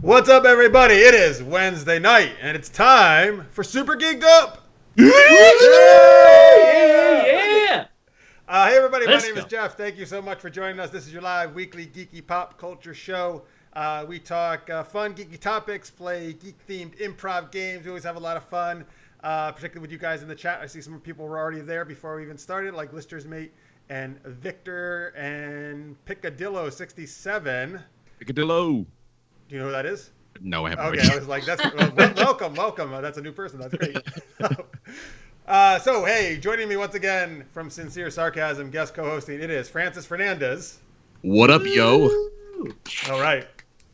What's up, everybody? It is Wednesday night, and it's time for Super Geeked Up! Yeah! Hey, everybody, Let's my name is go. Jeff. Thank you so much for joining us. This is your live weekly geeky pop culture show. We talk fun, geeky topics, play geek-themed improv games. We always have a lot of fun, particularly with you guys in the chat. I see some people were already there before we even started, like Lister's Mate and Victor and Picadillo67. Picadillo. Do you know who that is? No, I haven't. Okay, Read. I was like, "That's welcome. That's a new person. That's great." So, hey, joining me once again from Sincere Sarcasm, guest co-hosting, it is Francis Fernandez. What up, yo? All right,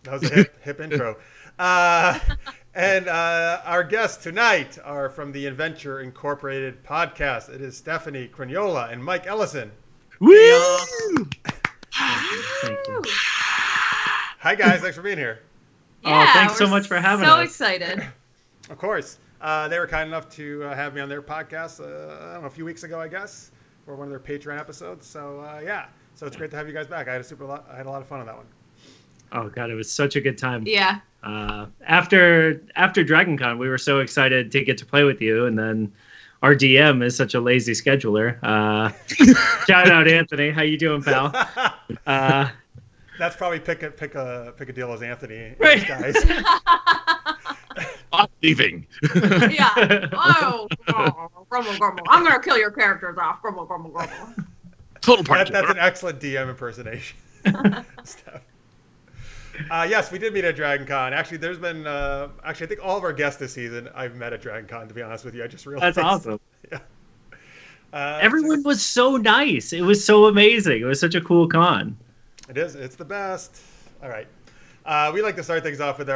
that was a hip intro. And our guests tonight are from the Adventure Incorporated podcast. It is Stephanie Crugnola and Mike Ellison. Woo! Thank you. Hi, guys. Thanks for being here. Yeah, thanks so much for having us. So excited. Of course. They were kind enough to have me on their podcast, I don't know, a few weeks ago, I guess, for one of their Patreon episodes. So, yeah. So it's great to have you guys back. I had a lot of fun on that one. Oh, God, it was such a good time. Yeah. After DragonCon, we were so excited to get to play with you, and then our DM is such a lazy scheduler. Shout out, Anthony. How you doing, pal? That's probably Picadillo's Anthony, Right. guys. I'm leaving. Yeah. Oh, grumble, grumble. I'm going to kill your characters off. Grumble, grumble, grumble. Total party. That's an excellent DM impersonation. Stuff. Yes, we did meet at DragonCon. Actually, there's been, I think all of our guests this season I've met at DragonCon, to be honest with you. I just realized. That's awesome. Yeah. Everyone was so nice. It was so amazing. It was such a cool con. It is. It's the best. All right. We like to start things off with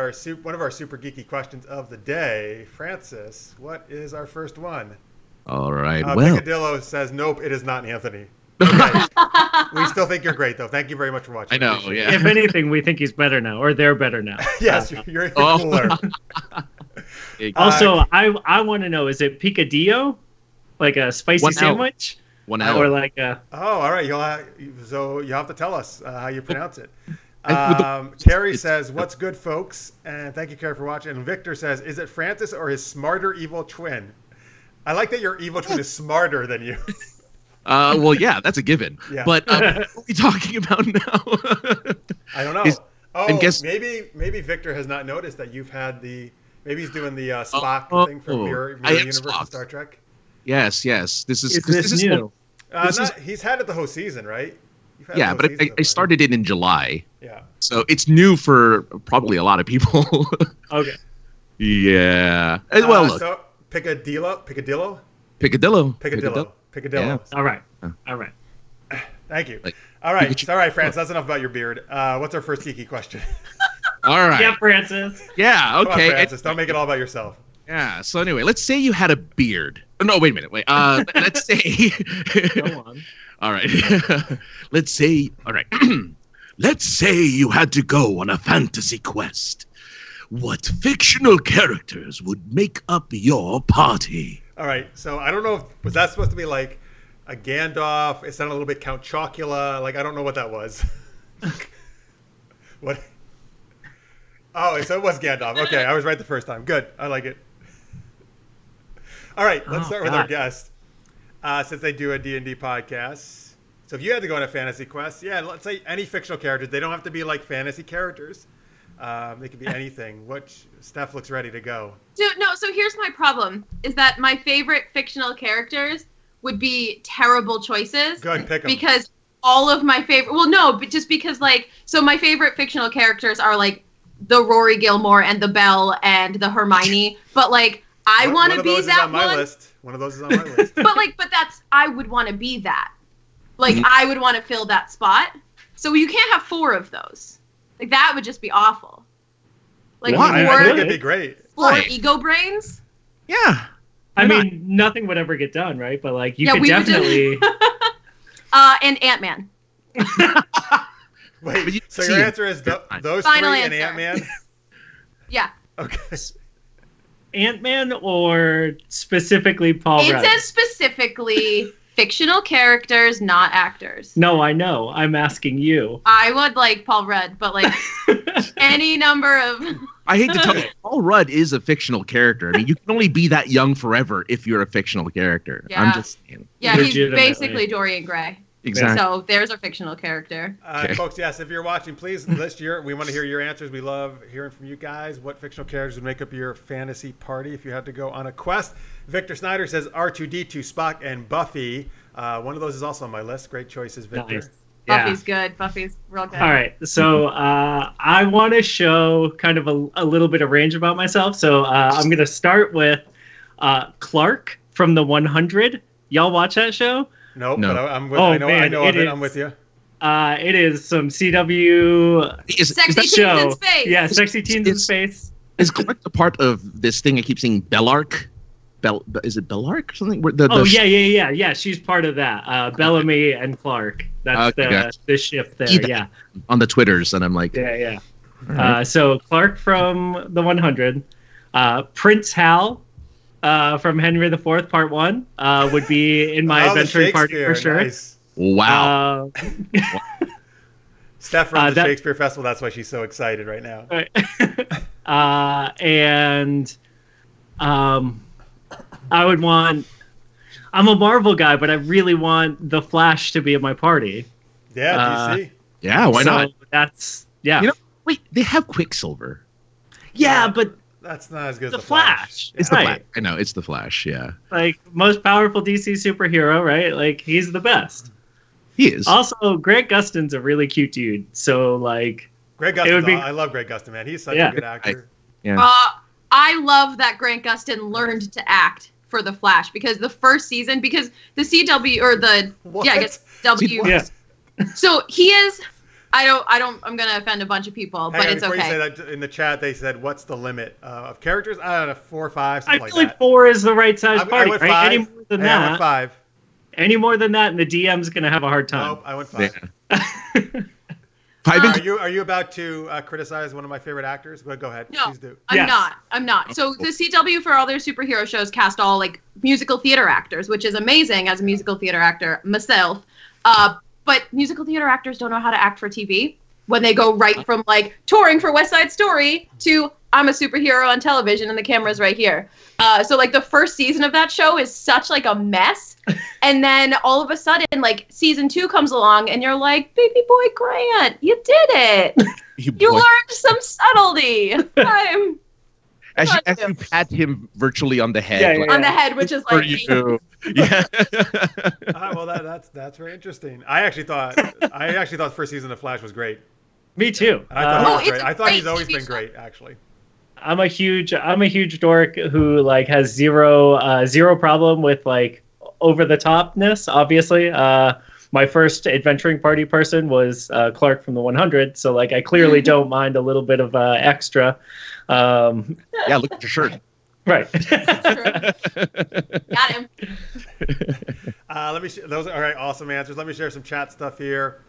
one of our super geeky questions of the day. Francis, what is our first one? All right. Well, Picadillo says, nope, it is not Anthony. Okay. We still think you're great, though. Thank you very much for watching. I know. Appreciate Yeah. If anything, we think he's better now, or they're better now. it. Yes, you're Oh. cooler. Also, I want to know, is it picadillo? Like a spicy One L. sandwich? 1 Or hour. like a... Oh, all right. You'll have to tell us how you pronounce it. And with Carrie says, "What's good, folks?" And thank you, Carrie, for watching. And Victor says, "Is it Francis or his smarter evil twin?" I like that your evil twin is smarter than you. Well, yeah, that's a given. Yeah. But what are we talking about now? I don't know. and guess- maybe Victor has not noticed that you've had maybe he's doing the Spock thing from Oh, Mirror I am Universe of Spock. Star Trek. Yes. This is. Is 'cause this new? He's had it the whole season, right? You've had it Yeah, the but whole season I started it in July, Yeah. so it's new for probably a lot of people. Okay. Yeah. Well, look, So Picadillo. Picadillo. Yeah. All right. Thank you. Like, All right. Pikachu. All right, France. That's enough about your beard. What's our first geeky question? All right. Yeah, Francis. Yeah. Come on, Okay. Francis. Don't make it all about yourself. Yeah. So anyway, let's say you had a beard. No, wait a minute. Wait. Let's say. Go on. All right. Let's say. All right. Let's say you had to go on a fantasy quest. What fictional characters would make up your party? All right. So I don't know. Was that supposed to be like a Gandalf? It sounded a little bit Count Chocula. Like I don't know what that was. What? Oh, so it was Gandalf. Okay, I was right the first time. Good. I like it. All right. Let's start with our guest. Since they do a D&D podcast. So if you had to go on a fantasy quest, yeah, let's say any fictional characters. They don't have to be like fantasy characters. They could be anything. Steph looks ready to go. So here's my problem, is that my favorite fictional characters would be terrible choices. Good, pick them. Because all of my favorite, well, no, but just because, like, so my favorite fictional characters are, like, the Rory Gilmore and the Belle and the Hermione. But, like, I want to be that one. One of those is on my list. But I would want to be that. Like, I would want to fill that spot. So you can't have 4 of those. Like, that would just be awful. Like, Why? I think four it'd be great. Why? ego brains. Yeah. I mean, nothing would ever get done, right? But, like, you could we would definitely... And Ant-Man. Wait, so see your him. answer is those Final 3 and answer. Ant-Man? Yeah. Okay. Ant-Man or specifically Paul It Rudd? says specifically fictional characters, not actors. No, I know. I'm asking you. I would like Paul Rudd, but like Any number of. I hate to tell you, Paul Rudd is a fictional character. I mean, you can only be that young forever if you're a fictional character. Yeah. I'm just saying. Yeah, he's basically Dorian Gray. Exactly. So there's our fictional character. Okay. Folks, yes, if you're watching, please list we want to hear your answers. We love hearing from you guys. What fictional characters would make up your fantasy party if you had to go on a quest? Victor Snyder says R2-D2, Spock, and Buffy. One of those is also on my list. Great choices, Victor. Nice. Buffy's good. Buffy's real good. All right. So I want to show kind of a little bit of range about myself. So I'm going to start with Clark from the 100. Y'all watch that show? Nope, No. but I know of it. I'm with you. It is some CW Sexy Teens show. in Space. Yeah, Sexy Teens in Space. Is Clark a part of this thing I keep seeing, Bellark? Is it Bellark or something? Yeah. She's part of that. Bellamy and Clark. That's the ship there. Yeah. On the Twitters, and I'm like, Yeah. Right. So Clark from the 100, Prince Hal from Henry IV Part 1 would be in my adventuring party for sure. Nice. wow. Steph runs the Shakespeare Festival. That's why she's so excited right now. I would want. I'm a Marvel guy, but I really want the Flash to be in my party. Yeah, DC. Yeah, why not? That's You know, wait, they have Quicksilver. Yeah, but that's not as good as the the Flash. It's the Flash. I know, it's the Flash, yeah. Like, most powerful DC superhero, right? Like, he's the best. He is. Also, Grant Gustin's a really cute dude. So, like... Greg Gustin, I love Greg Gustin, man. He's such a good actor. I love that Grant Gustin learned to act for the Flash because the first season, because the CW or the What? I guess W. Yeah. So he is. I'm gonna offend a bunch of people, but it's before okay. you say that, in the chat, they said, "What's the limit of characters?" I don't know, 4 or 5, something I like feel like that. 4 is the right size party, I went right? 5. Any more than I that, went 5. Any more than that, and the DM's gonna have a hard time. Nope, I went 5. Yeah. Are you about to criticize one of my favorite actors? Go ahead. No, Please do. I'm not. So the CW for all their superhero shows cast all like musical theater actors, which is amazing as a musical theater actor myself. But musical theater actors don't know how to act for TV when they go right from like touring for West Side Story to I'm a superhero on television and the camera's right here. So like the first season of that show is such like a mess. And then all of a sudden, like season 2 comes along, and you're like, "Baby boy Grant, you did it! You learned some subtlety." As you pat him virtually on the head, on the head, which is for like, you. Yeah. Well, that's very interesting. I actually thought the first season of Flash was great. Me too. I thought he's always been great, actually. I'm a huge dork who like has zero problem with like over the topness. Obviously, my first adventuring party person was Clark from the 100, so like I clearly don't mind a little bit of extra. Yeah, look at your shirt. Right. got him. Let me. Those are all right. Awesome answers. Let me share some chat stuff here.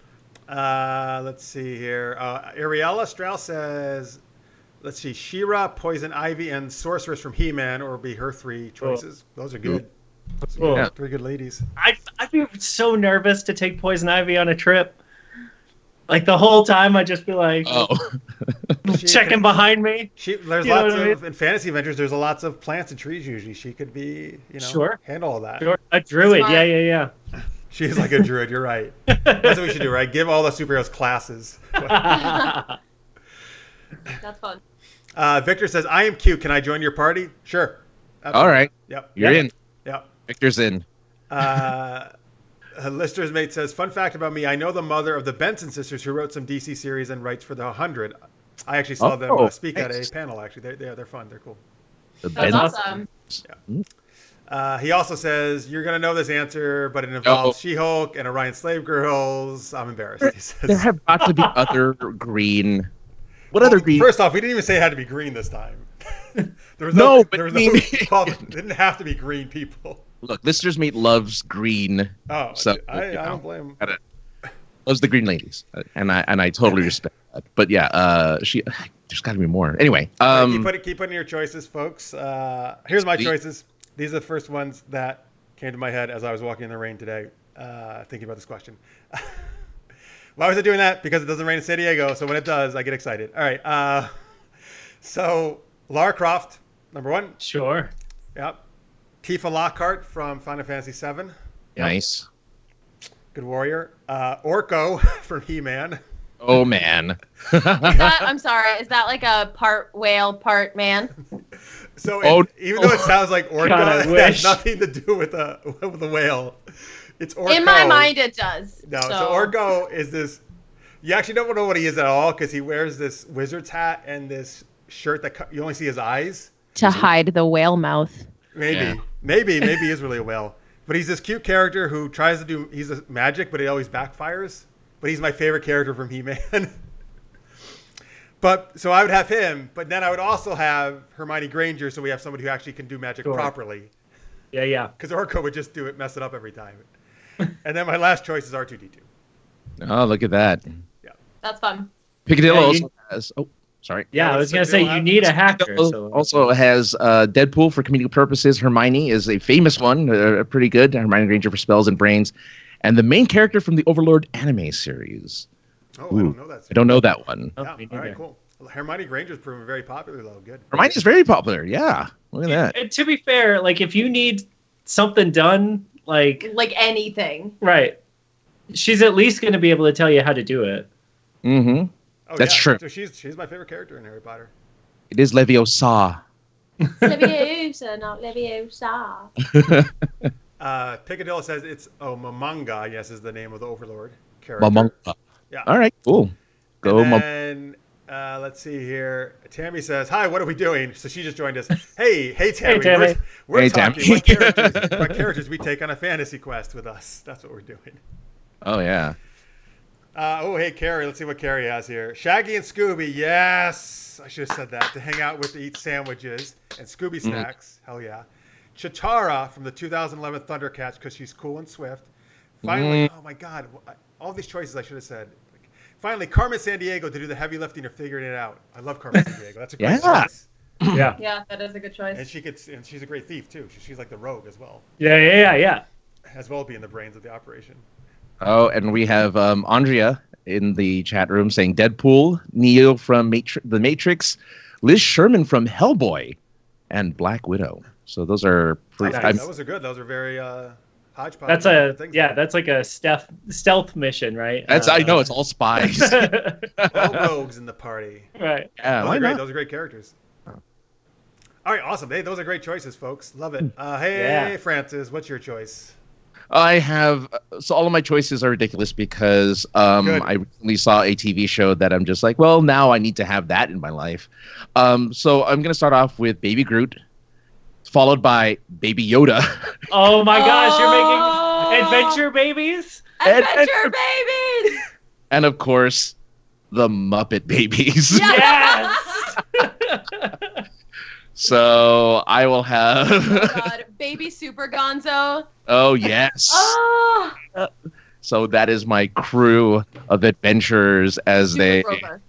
Let's see here. Ariella Strauss says, let's see, She-Ra, Poison Ivy, and Sorceress from He-Man, or be her 3 choices. Those are good. Yeah. 3 good ladies. I'd be so nervous to take Poison Ivy on a trip. Like the whole time, I'd just be like, checking behind me. There's lots of in fantasy adventures. There's lots of plants and trees. Usually, she could be, handle all that. Sure. A druid, Smart. Yeah. She's like a druid. You're right. That's what we should do, right? Give all the superheroes classes. That's fun. Victor says, "I am cute. Can I join your party?" Sure. Absolutely. All right. Yep. You're in. Yep. Victor's in. Lister's mate says, "Fun fact about me: I know the mother of the Benson sisters, who wrote some DC series and writes for the 100. I actually saw them speak at a panel. Actually, they're fun. They're cool." That's awesome. Yeah. He also says, "You're gonna know this answer, but it involves She-Hulk and Orion Slave Girls." I'm embarrassed. He says. There have got to be other green. What other green? First off, we didn't even say it had to be green this time. There was it didn't have to be green people. Look, Lister's mate loves green. Oh, so I don't blame him. Loves the green ladies, and I totally respect that. But yeah, there's got to be more. Anyway, keep putting your choices, folks. Here's my choices. These are the first ones that came to my head as I was walking in the rain today, thinking about this question. Why was I doing that? Because it doesn't rain in San Diego, so when it does, I get excited. All right. So Lara Croft, number 1. Sure. Yep. Tifa Lockhart from Final Fantasy VII. Nice. Good warrior. Orko from He-Man. Oh, man. I'm sorry. Is that like a part whale, part man? So even though it sounds like Orko, God, it has nothing to do with a whale. It's Orko. In my mind, it does. No, so Orko is this. You actually don't know what he is at all because he wears this wizard's hat and this shirt that you only see his eyes. To hide the whale mouth. Maybe he is really a whale. But he's this cute character who tries to do. He's a magic, but it always backfires. But he's my favorite character from He-Man. But so I would have him, but then I would also have Hermione Granger, so we have somebody who actually can do magic properly. Yeah. Because Orko would just mess it up every time. And then my last choice is R2-D2. Oh, look at that. Yeah, that's fun. Picadillo also has. Oh, sorry. Yeah, I was gonna say you need a hacker. So. Also has Deadpool for comedic purposes. Hermione is a famous one, pretty good. Hermione Granger for spells and brains, and the main character from the Overlord anime series. Oh, I don't know that. I don't know that one. Yeah, all right, cool. Well, Hermione Granger's proven very popular, though. Good. Hermione's very popular. Yeah, look at that. And to be fair, like if you need something done, like anything, right? She's at least going to be able to tell you how to do it. Mm-hmm. Oh, that's true. So she's my favorite character in Harry Potter. It is Leviosa. Leviosa, not Leviosa. Picadillo says it's Mamanga. Yes, is the name of the Overlord character. Mamanga. Yeah. All right. Cool. Go. And then let's see here. Tammy says, "Hi, what are we doing?" So she just joined us. Hey, Tammy. Hey, Tammy. We're Tammy. talking what characters we take on a fantasy quest with us. That's what we're doing. Oh yeah. Hey, Carrie. Let's see what Carrie has here. Shaggy and Scooby. Yes, I should have said that. To hang out with, to eat sandwiches and Scooby snacks. Hell yeah. Chitara from the 2011 Thundercats because she's cool and swift. Finally, oh my God, all these choices I should have said. Finally, Carmen Sandiego to do the heavy lifting of figuring it out. I love Carmen Sandiego. That's a great choice. Yeah, that is a good choice. And she's a great thief too. She's like the rogue as well. Yeah. As well as being the brains of the operation. Oh, and we have Andrea in the chat room saying Deadpool, Neo from The Matrix, Liz Sherman from Hellboy, and Black Widow. So those are pretty. Nice. Those are good. Those are very hodgepodge. That's like a stealth mission, right? I know it's all spies. All rogues in the party. Right. Yeah, those are great characters. All right, awesome. Hey, those are great choices, folks. Love it. Hey, Francis, what's your choice? I have all of my choices are ridiculous because I recently saw a TV show that I'm just like, well, now I need to have that in my life. So I'm gonna start off with Baby Groot, followed by Baby Yoda. Oh my gosh, you're making adventure babies? Adventure babies! And of course, the Muppet Babies. Yes! So I will have Baby Super Gonzo. Oh yes. Oh. So that is my crew of adventurers as Super Grover.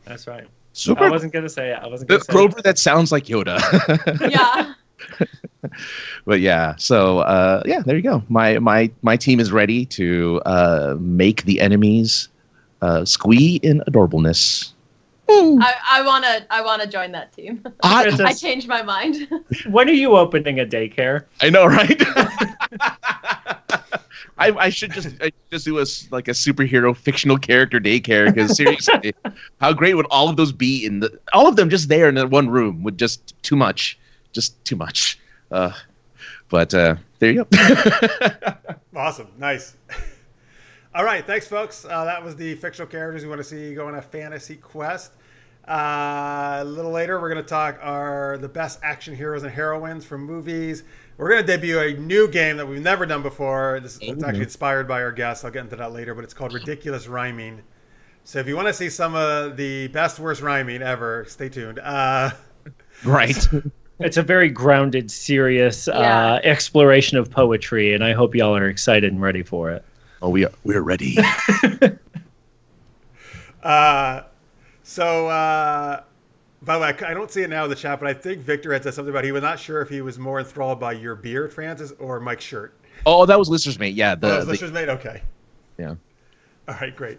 That's right. Super. I wasn't gonna say it. Grover that sounds like Yoda. Yeah. But yeah, so there you go. My team is ready to make the enemies squee in adorableness. I wanna join that team. I changed my mind. When are you opening a daycare? I know, right? I should just do a superhero fictional character daycare because seriously, how great would all of those be all of them just there in that one room with just too much. But there you go. Awesome, nice. All right, thanks, folks. That was the fictional characters we want to see go on a fantasy quest. A little later, we're going to talk the best action heroes and heroines from movies. We're going to debut a new game that we've never done before. It's actually inspired by our guests. I'll get into that later, but it's called Ridiculous Rhyming. So if you want to see some of the best, worst rhyming ever, stay tuned. Right. It's a very grounded, serious exploration of poetry, and I hope y'all are excited and ready for it. Oh, we're ready. So, by the way, I don't see it now in the chat, but I think Victor had said something about he was not sure if he was more enthralled by your beard, Francis, or Mike's shirt. Oh, that was Lister's Mate. Yeah, that was Lister's Mate. Okay. Yeah. All right, great.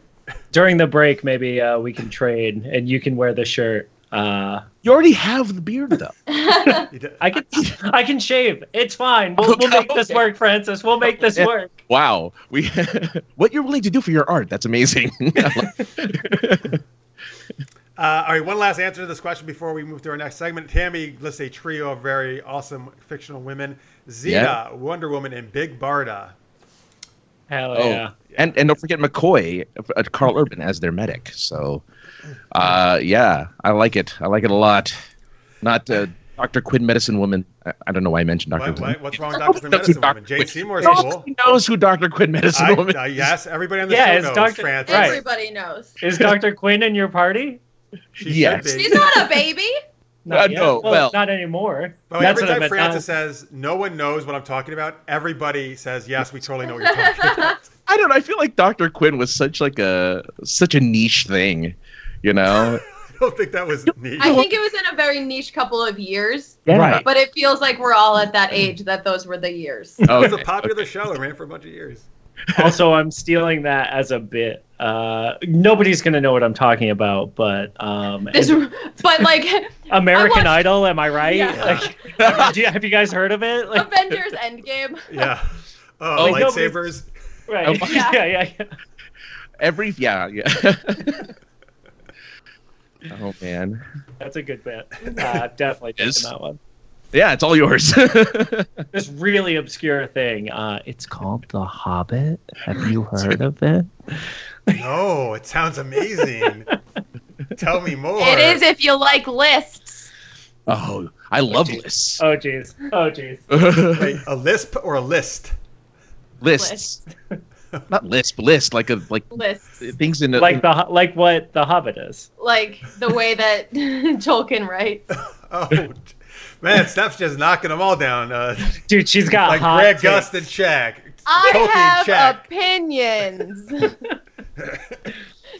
During the break, maybe we can trade, and you can wear the shirt. You already have the beard, though. I can shave. It's fine. We'll make this work, Francis. We'll make this work. Wow. What you're willing to do for your art, that's amazing. All right, one last answer to this question before we move to our next segment. Tammy lists a trio of very awesome fictional women. Xena, Wonder Woman, and Big Barda. Hell yeah. And don't forget McCoy, Carl Urban, as their medic. So, yeah, I like it. I like it a lot. Not Dr. Quinn, Medicine Woman. I don't know why I mentioned Dr. Quinn. What's wrong with Dr. Quinn, Medicine Woman? Jane Seymour's cool. Nobody knows who Dr. Quinn, Medicine Woman is. Yes, everybody on the show knows. Right. Everybody knows. Is Dr. Quinn in your party? Yes. She's not a baby. No, well, not anymore. But every time Francis says, no one knows what I'm talking about, everybody says, yes, we totally know what you're talking about. I don't know. I feel like Dr. Quinn was such a niche thing, you know? I don't think that was niche. I think it was in a very niche couple of years. Yeah. Right. But it feels like we're all at that age that those were the years. It was a popular show. It ran for a bunch of years. Also, I'm stealing that as a bit. Nobody's gonna know what I'm talking about, but American Idol, am I right? Yeah. Have you guys heard of it? Avengers Endgame. Yeah. Oh, lightsabers. Right. Yeah. Yeah. Oh man, that's a good bit. Definitely taking that one. Yeah, it's all yours. This really obscure thing. It's called The Hobbit. Have you heard of it? No, it sounds amazing. Tell me more. It is if you like lists. Oh, I love lists. Oh jeez. Wait, a lisp or a list? Lists. Not lisp, list like lists. Things in like what The Hobbit is. Like the way that Tolkien writes. Oh, man, Steph's just knocking them all down. Dude, she's got like hot Greg takes. Gustin check. I Tolkien, have check. opinions.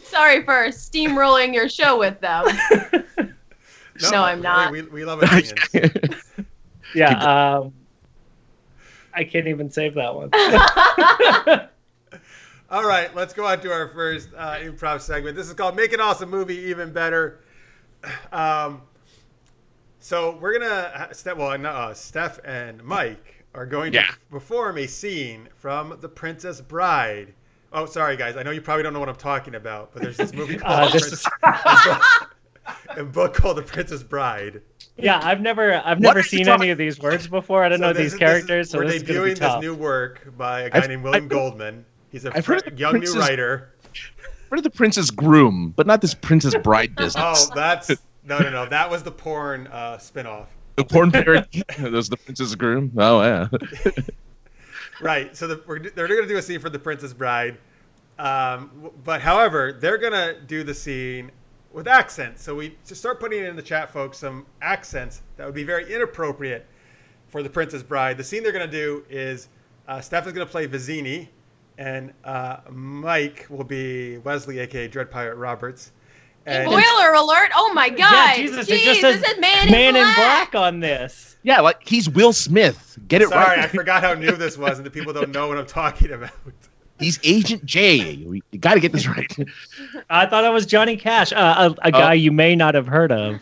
Sorry for steamrolling your show with them. No, I'm not. We love opinions. Yeah, I can't even save that one. All right, let's go on to our first improv segment. This is called Make an Awesome Movie Even Better. So we're gonna Steph and Mike are going to perform a scene from The Princess Bride. Oh, sorry guys, I know you probably don't know what I'm talking about, but there's this movie called a book called The Princess Bride. Yeah, I've never seen any of these words before. I don't know these characters. We're debuting this new work by a guy named William Goldman. He's a young new writer. I've heard of The Princess Groom, but not this Princess Bride business. Oh, that's no. That was the porn spinoff. The porn parody. That was The Princess Groom. Oh yeah. Right. So they're going to do a scene for The Princess Bride, but however, they're going to do the scene with accents. So we just start putting in the chat, folks, some accents that would be very inappropriate for The Princess Bride. The scene they're going to do is Steph is going to play Vizzini, and Mike will be Wesley, aka Dread Pirate Roberts. And Spoiler alert! Oh my God! Yeah, Jesus, it just says this is Man in Black. Black on this. Yeah, like he's Will Smith. Get it right. Sorry, I forgot how new this was, and the people don't know what I'm talking about. He's Agent J. You got to get this right. I thought it was Johnny Cash, a guy you may not have heard of.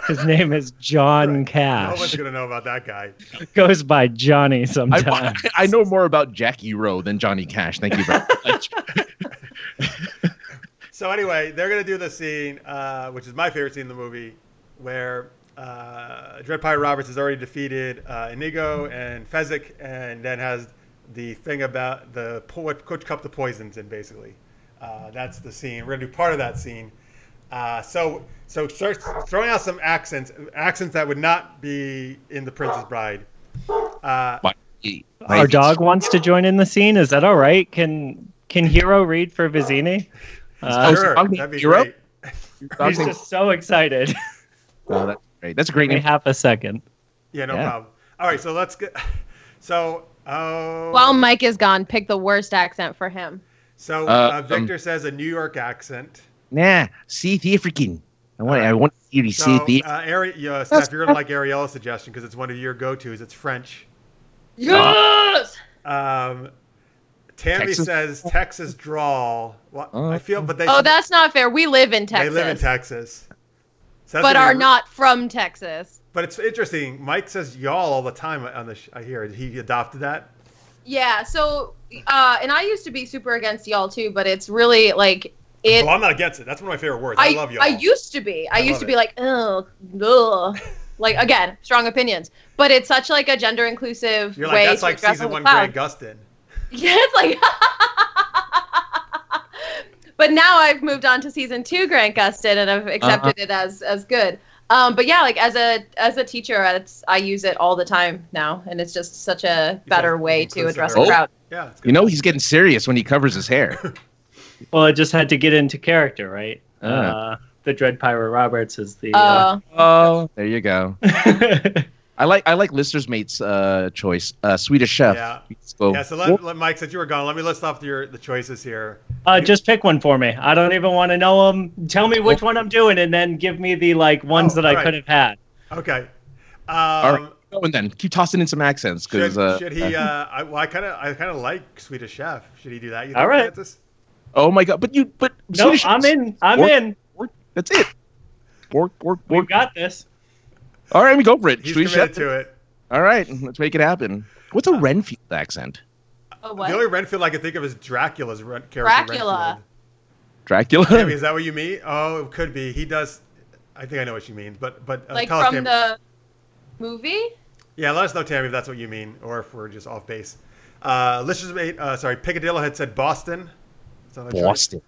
His name is John Cash. No one's going to know about that guy. Goes by Johnny sometimes. I know more about Jackie Rowe than Johnny Cash. Thank you very much. So anyway, they're going to do the scene, which is my favorite scene in the movie, where Dread Pirate Roberts has already defeated Inigo and Fezzik, and then has the thing about which cup the poison's in, basically. That's the scene. We're going to do part of that scene. So start throwing out some accents that would not be in The Princess Bride. Our dog wants to join in the scene. Is that all right? Can Hero read for Vizzini? Sure, that'd be great. He's just so excited. Oh, that's great. That's a great name. Half a second. Yeah, no problem. All right, so let's get. So. While Mike is gone, pick the worst accent for him. So Victor says a New York accent. Nah, South African. I want you to see the. Steph, you're gonna like Ariela's suggestion because it's one of your go-tos. It's French. Yes. Tammy says Texas drawl. Well, I feel, but they. Oh, that's not fair. We live in Texas. They live in Texas. So but are not from Texas. But it's interesting. Mike says y'all all the time on the. I hear he adopted that. Yeah. So, and I used to be super against y'all too, but it's really like it. Well, I'm not against it. That's one of my favorite words. I love y'all. I used to be. I used to be like, ugh. Like, again, strong opinions. But it's such like a gender inclusive You're way like, that's to like address season the 1 cloud. Grant Gustin. Yeah, it's like. But now I've moved on to season 2 Grant Gustin, and I've accepted it as good. But yeah, like as a teacher, I use it all the time now, and it's just such a better way to address the crowd. Yeah, you know he's getting serious when he covers his hair. Well, it just had to get into character, right? The Dread Pirate Roberts is the. Oh, there you go. I like Lister's mate's choice, Swedish Chef. Yeah. So, So let Mike, since you were gone, let me list off the choices here. Just pick one for me. I don't even want to know them. Tell me which one I'm doing, and then give me the ones that I could have had. Okay. All right. And then keep tossing in some accents, because should he? I kind of like Swedish Chef. Should he do that? You think, all right. Francis? Oh my God! But no, I'm in. I'm in. That's it. We got this. All right, we go for it. He's committed to it. All right, let's make it happen. What's a Renfield accent? What? The only Renfield I can think of is Dracula's character. Dracula. Dracula? Tammy, is that what you mean? Oh, it could be. He does. I think I know what you mean, but like tell us, from Tammy. the movie. Yeah, let us know, Tammy, if that's what you mean, or if we're just off base. Picadillo had said Boston. Boston.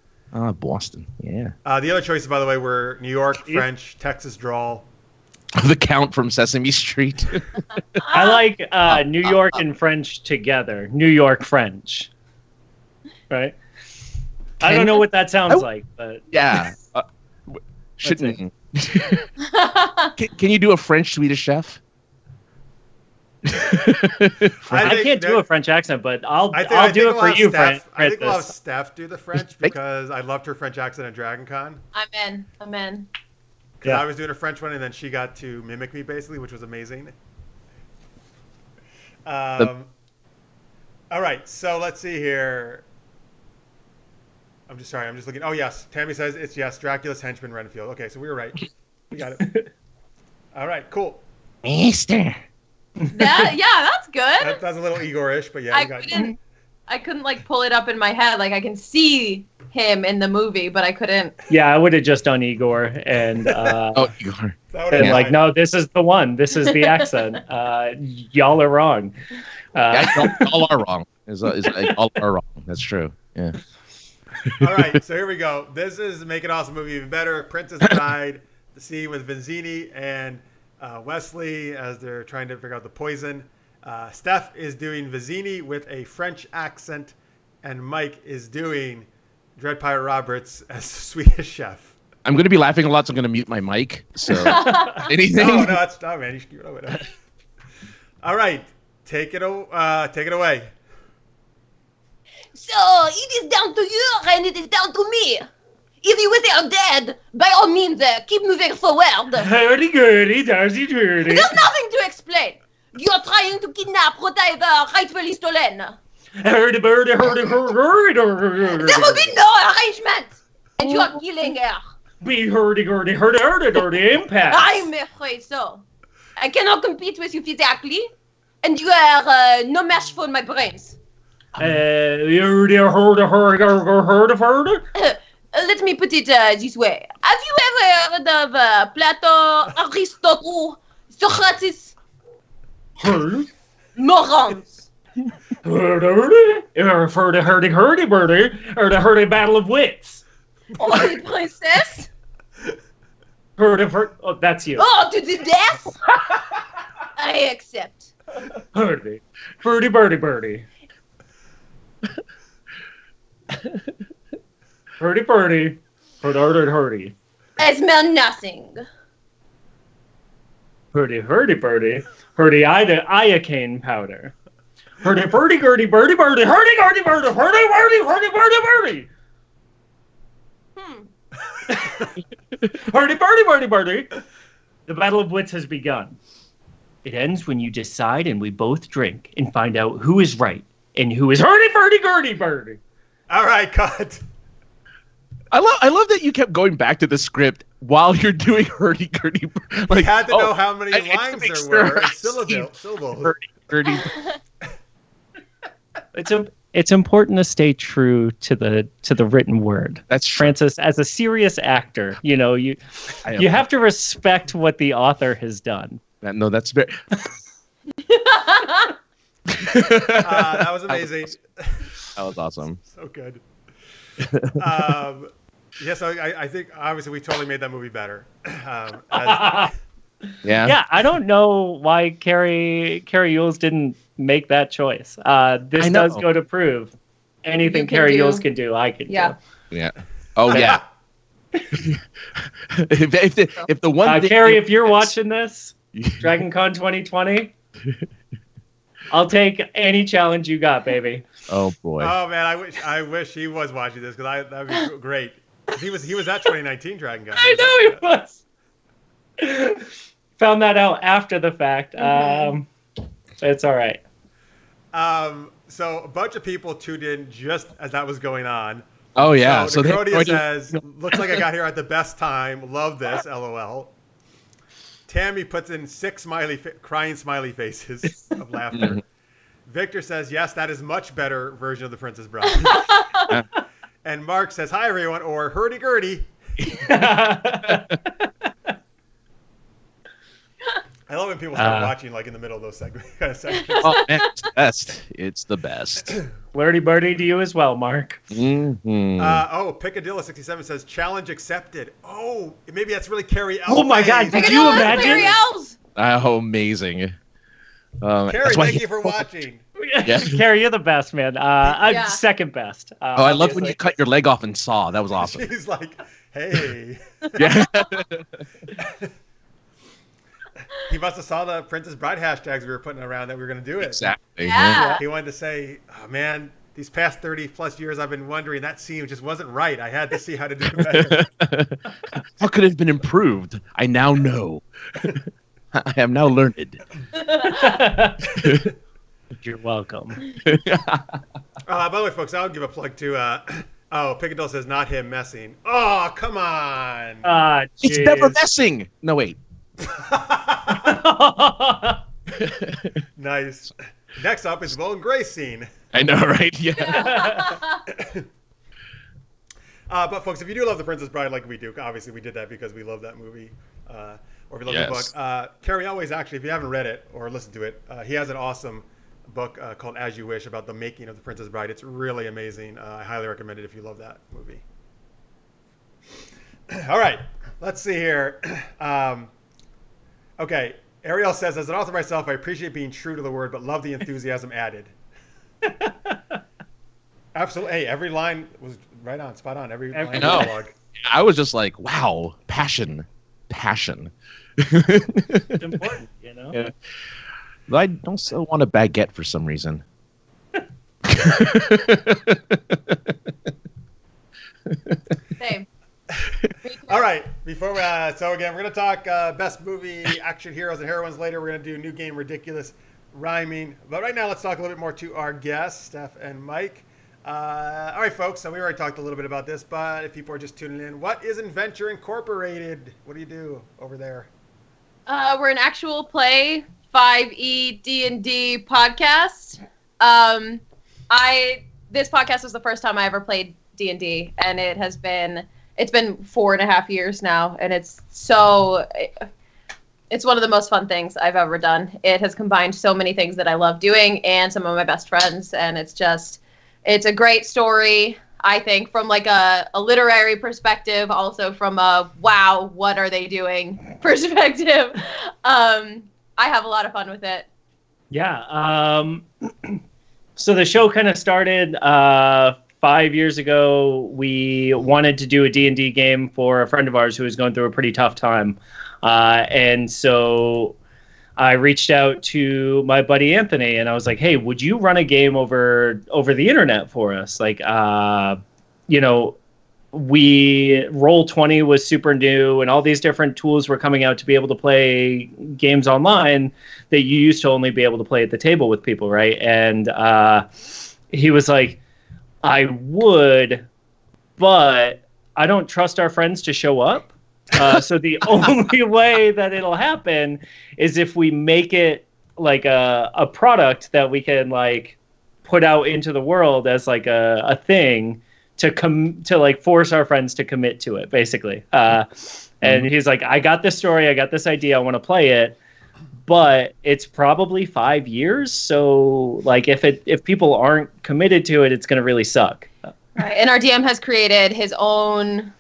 Boston. Yeah. The other choices, by the way, were New York, French, Texas drawl. The Count from Sesame Street. I like New York and French together. New York French. Right? I don't know what that sounds like, but yeah. Shouldn't. Can you do a French Swedish Chef? I can't do a French accent, but I'll do it for you, Francis. I think we'll have Steph do the French because I loved her French accent at Dragon Con. I'm in. Because I was doing a French one, and then she got to mimic me, basically, which was amazing. All right, so let's see here. I'm just looking. Oh, yes. Tammy says it's Dracula's henchman, Renfield. Okay, so we were right. We got it. All right, cool. Mister. That's good. That's a little Igor-ish, but yeah, I couldn't like pull it up in my head. Like I can see him in the movie, but I couldn't. Yeah, I would have just done Igor and Igor. And like, no, this is the one. This is the accent. Y'all are wrong. Y'all are wrong. All are wrong. That's true. Yeah. All right, so here we go. This is Make An Awesome Movie Even Better. Princess Bride, the scene with Vizzini and Wesley as they're trying to figure out the poison. Steph is doing Vizzini with a French accent, and Mike is doing Dread Pirate Roberts as Swedish Chef. I'm going to be laughing a lot, so I'm going to mute my mic. So anything? No, that's not, man. You should keep it over. All right, take it away. So it is down to you, and it is down to me. If you are dead, by all means, keep moving forward. Hurdy-gurdy, darsy-turdy. There's nothing to explain. You're trying to kidnap whatever rightfully stolen. Hurdy-burdy, hurdy-hurdy. There will be no arrangement. And you are killing her. Be hurdy-gurdy, hurdy-hurdy, impact. I'm afraid so. I cannot compete with you physically, and you are no match for my brains. Hurdy-hurdy. Let me put it this way. Have you ever heard of Plato, Aristotle, Socrates? Morons. Hurdy-hurdy-birdie, or the hurdy battle of wits. Oh, princess. Oh, that's you. Oh, to the death? I accept. Hurdy. Birdie. Hurdy-birdie. Hurdy. I smell nothing. Hurdy-birdie. Hurdy-iocane powder. Hurdy-birdie, hurdy-birdie, hurdy-birdie, hurdy-birdie. Hurdy-birdie. The battle of wits has begun. It ends when you decide and we both drink and find out who is right and who is hurdy-burdy-gurdy-burdy. All right, cut. I love that you kept going back to the script while you're doing hurdy-gurdy. Like, you had to know how many lines there were and syllables. Hurdy-gurdy. It's important to stay true to the written word. That's true. Francis, as a serious actor, you have to respect what the author has done. No, that's very. That was amazing. That was awesome. So good. So I think obviously we totally made that movie better. Yeah. Yeah, I don't know why Carrie Yules didn't make that choice. This does go to prove anything Carrie Yules can do, I can do. Yeah. Oh yeah. if the one thing Carrie, if you're watching this, DragonCon 2020, I'll take any challenge you got, baby. Oh boy. Oh man, I wish he was watching this because that'd be great. He was at 2019 Dragon Con. I know he was. Found that out after the fact. It's all right. So a bunch of people tuned in just as that was going on. Oh yeah. So Nicodia says, "Looks like I got here at the best time. Love this. LOL." Tammy puts in 6 crying smiley faces of laughter. Victor says, "Yes, that is much better version of The Princess Bride." And Mark says, "Hi everyone," or "Hurdy-gurdy." I love when people start watching like in the middle of those segments. Oh man, it's the best. It's the best. Flirty birdie to you as well, Mark. Mm-hmm. Piccadilly67 says, "Challenge accepted." Oh, maybe that's really Carrie Elves. Oh my God, did you imagine? Carrie Elves. Oh, amazing. Carrie, thank you for watching. Yeah. Carrie, you're the best, man. I'm second best. I love when you cut your leg off in Saw. That was awesome. She's like, "Hey." Yeah. He must have saw the Princess Bride hashtags we were putting around that we were going to do it. Exactly. Yeah. He wanted to say, "Oh man, these past 30 plus years I've been wondering, that scene just wasn't right. I had to see how to do it better." How could it have been improved? I now know. I am now learned. You're welcome. By the way, folks, I'll give a plug to. Piccadilly says, "Not him messing." Oh, come on. It's never messing. No, wait. Nice. Next up is Will and Grace scene. I know, right? Yeah. But folks, if you do love The Princess Bride like we do, obviously we did that because we love that movie, or if you love the book. Carrie Elway's actually, if you haven't read it or listened to it, he has an awesome book called As You Wish about the making of The Princess Bride. It's really amazing. I highly recommend it if you love that movie. All right, let's see here. Okay, Ariel says, "As an author myself, I appreciate being true to the word, but love the enthusiasm added." Absolutely. Hey, every line was right on, spot on. Every line dialogue. I was just like, wow, passion. It's important, Yeah. But I also want a baguette for some reason. Same. All right. Before we, so again, we're gonna talk best movie, action heroes and heroines later. We're gonna do new game, ridiculous rhyming. But right now, let's talk a little bit more to our guests, Steph and Mike. All right, folks. So we already talked a little bit about this, but if people are just tuning in, what is Adventure Incorporated? What do you do over there? We're an actual play 5e D&D podcast. This podcast was the first time I ever played D&D, and it's been 4.5 years now, and it's one of the most fun things I've ever done. It has combined so many things that I love doing and some of my best friends, and it's a great story, I think, from like a literary perspective, also from a wow, what are they doing perspective. I have a lot of fun with it. Yeah. So the show kind of started 5 years ago. We wanted to do a D&D game for a friend of ours who was going through a pretty tough time. And so I reached out to my buddy Anthony, and I was like, "Hey, would you run a game over the internet for us? Like, Roll20 was super new, and all these different tools were coming out to be able to play games online that you used to only be able to play at the table with people, right? And he was like, I would, but I don't trust our friends to show up. So the only way that it'll happen is if we make it like a product that we can like put out into the world as like a thing to like force our friends to commit to it, basically. And he's like, I got this story, I got this idea, I want to play it, but it's probably 5 years. So like if people aren't committed to it, it's going to really suck. Right. And our DM has created his own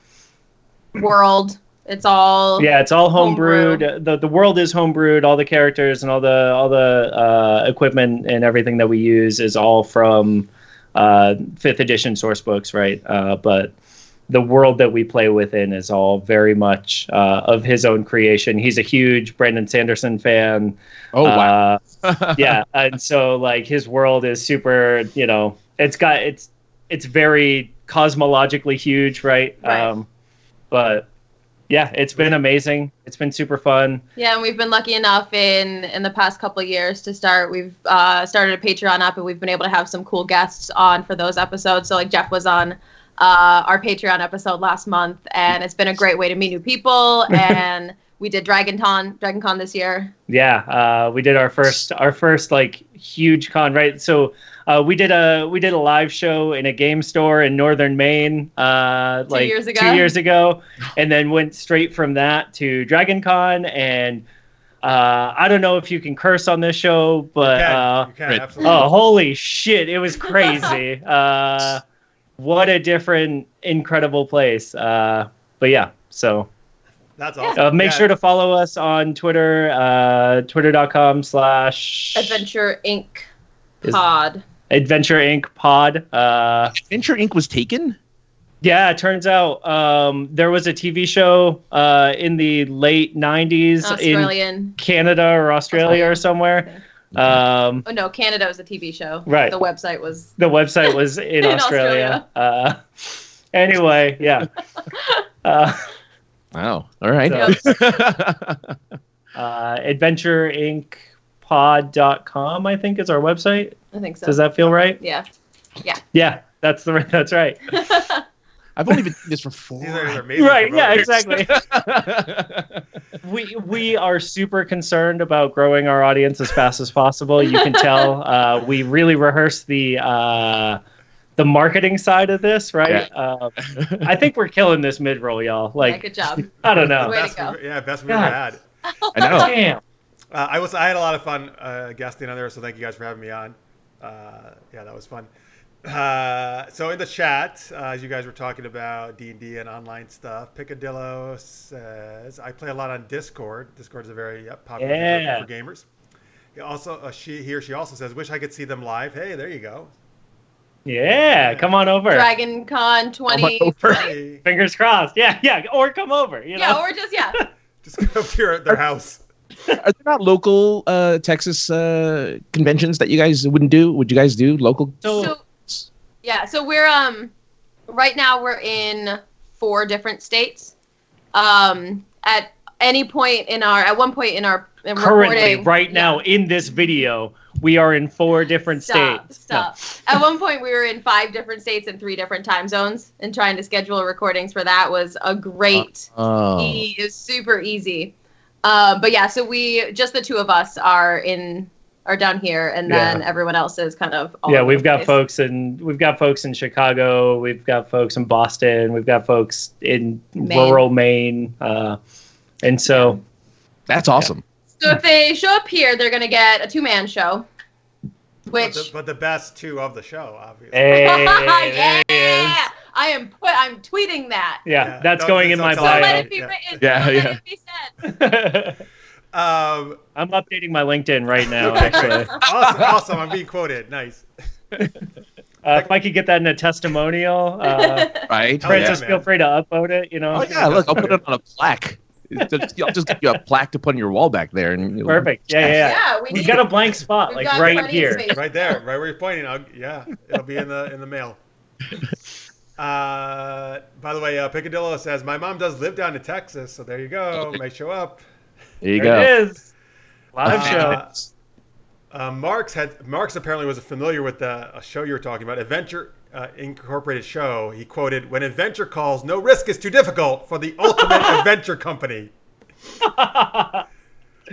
world. It's all homebrewed. The world is homebrewed. All the characters and all the equipment and everything that we use is all from 5th edition source books, right? But the world that we play within is all very much of his own creation. He's a huge Brandon Sanderson fan. Oh wow! Yeah, and so like his world is super. It's very cosmologically huge, right? But yeah, it's been amazing. It's been super fun. Yeah, and we've been lucky enough in the past couple of years to start. We've started a Patreon up, and we've been able to have some cool guests on for those episodes. So like Jeff was on our Patreon episode last month, and it's been a great way to meet new people. And we did DragonCon this year. Yeah, we did our first like huge con, right? So we did a live show in a game store in Northern Maine 2 years ago, and then went straight from that to DragonCon. And I don't know if you can curse on this show, but you can absolutely. Oh, holy shit, it was crazy. What a different, incredible place. But yeah, so. That's awesome. Make sure to follow us on Twitter, twitter.com/Adventure Inc. Pod. Adventure Inc. Pod. Adventure Inc. was taken? Yeah, it turns out there was a TV show in the late 90s in Canada or Australia or somewhere. No, Canada was a TV show. Right. The website was in Australia. Anyway, yeah. Wow. All right. AdventureIncPod.com, I think, is our website. I think so. Does that feel right? Yeah. Yeah, that's right. I've only been doing this for 4 years. Right, yeah, exactly. We are super concerned about growing our audience as fast as possible. You can tell we really rehearse the marketing side of this, right? Yeah. I think we're killing this mid-roll, y'all. Like, good job. I don't know. Way to go. Best we've ever had. I know. Damn. I had a lot of fun guesting on there, so thank you guys for having me on. That was fun. So in the chat, as you guys were talking about D&D and online stuff, Picadillo says, I play a lot on Discord. Discord is a very popular group for gamers. He also says, wish I could see them live. Hey, there you go. Yeah, come on over. DragonCon 2020. Fingers crossed. Yeah, or come over. Yeah, or just just go to their house. Are there not local Texas conventions that you guys wouldn't do? Would you guys do local? So we're right now we're in 4 different states. At one point in our currently right now in this video, we are in 4 different states. Stop. At one point, we were in 5 different states and 3 different time zones, and trying to schedule recordings for that was a great. It was super easy. But yeah, so we just the 2 of us are down here, and then everyone else is kind of all over we've the got place. folks in Chicago, we've got folks in Boston, we've got folks in Maine. rural Maine, and so that's awesome. So if they show up here, they're gonna get a 2-man show. But the best 2 of the show, obviously. Hey, yeah, I'm tweeting that. Yeah, that's going in my bio. Don't let it be written. Let it be said. I'm updating my LinkedIn right now, actually. Awesome. I'm being quoted. Nice. If I could get that in a testimonial, right? Francis, feel free to upload it. Oh yeah, look, I'll put it on a plaque. I'll just give you a plaque to put on your wall back there. And perfect. Yeah. We got a blank spot, like right here. Right there, right where you're pointing. It'll be in the mail. But By the way, Picadillo says, my mom does live down in Texas, so there you go. May show up. There you There go. it is. Live show. Marks apparently was familiar with a show you were talking about, Adventure Incorporated show. He quoted, "When adventure calls, no risk is too difficult for the ultimate adventure company."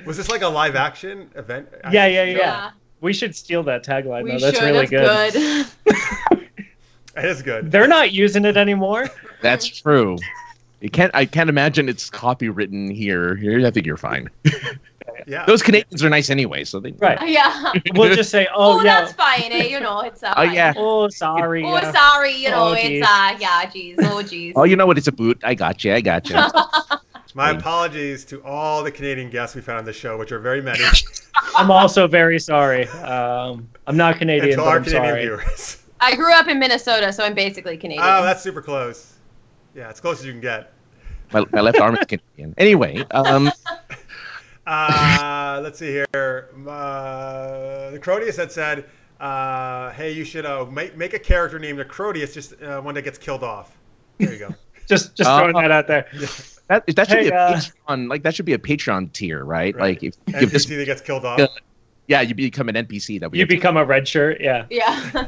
Was this like a live action event? Yeah. We should steal that tagline, We though. That's should. really That's good. It is good. They're not using it anymore. That's true. I can't imagine it's copywritten here. Here, I think you're fine. Yeah. Those Canadians are nice anyway, so they. Right. Yeah. We'll just say, Oh, yeah. that's fine. It's Oh fine. yeah. Oh, sorry. Oh, yeah. sorry. Oh, It's geez. yeah, geez. Oh, geez. Oh, you know what? It's a boot. I got you. My apologies to all the Canadian guests we found on the show, which are very many, I'm also very sorry. I'm not and Canadian, to but our I'm Canadian sorry. viewers. I grew up in Minnesota, so I'm basically Canadian. Oh, that's super close. Yeah, as close as you can get. My left arm is Canadian. Anyway, Let's see here. The Crodius had said, "Hey, you should make a character named Crodius, just one that gets killed off." There you go. Just throwing that out there. that should Hey, be a Patreon. Like that should be a Patreon tier, right? Right. Like if you give NPC this, that gets killed off. yeah, you become an NPC. That we You get to- become a red shirt, yeah. Yeah.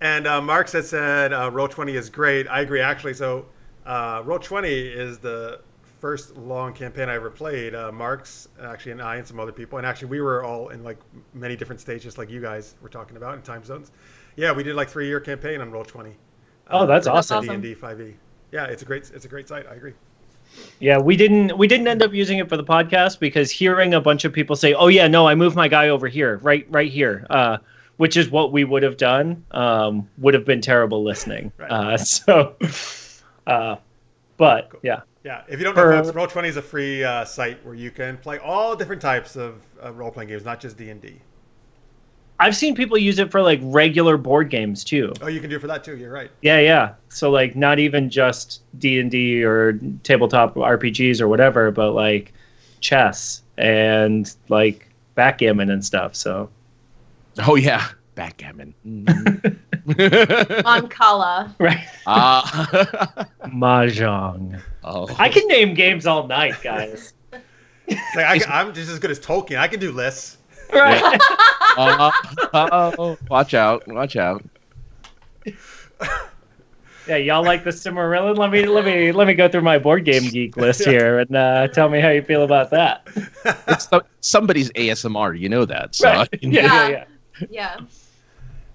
And Marks had said Roll20 is great. I agree, actually. So Roll20 is the first long campaign I ever played. Marks, actually, and I and some other people. And actually, we were all in like many different stages like you guys were talking about in time zones. Yeah, we did like 3-year campaign on Roll20. Oh, that's for awesome. D&D 5e. Yeah, it's a great site. I agree. Yeah, we didn't end up using it for the podcast because hearing a bunch of people say, "Oh yeah, no, I moved my guy over here, right here," which is what we would have done, would have been terrible listening. Right. But yeah. Yeah, if you don't know, folks, Roll20 is a free site where you can play all different types of role-playing games, not just D&D. I've seen people use it for like regular board games too. Oh, you can do it for that too. You're right. Yeah. So like not even just D&D or tabletop RPGs or whatever, but like chess and like backgammon and stuff. So. Oh yeah, backgammon. Mancala. Right. Mahjong. Oh. I can name games all night, guys. It's like I'm just as good as Tolkien. I can do lists. Right. Watch out! Yeah, y'all like the Cimmerillion? Let me go through my board game geek list here and tell me how you feel about that. It's somebody's ASMR, you know that. So. Right. Yeah. Yeah.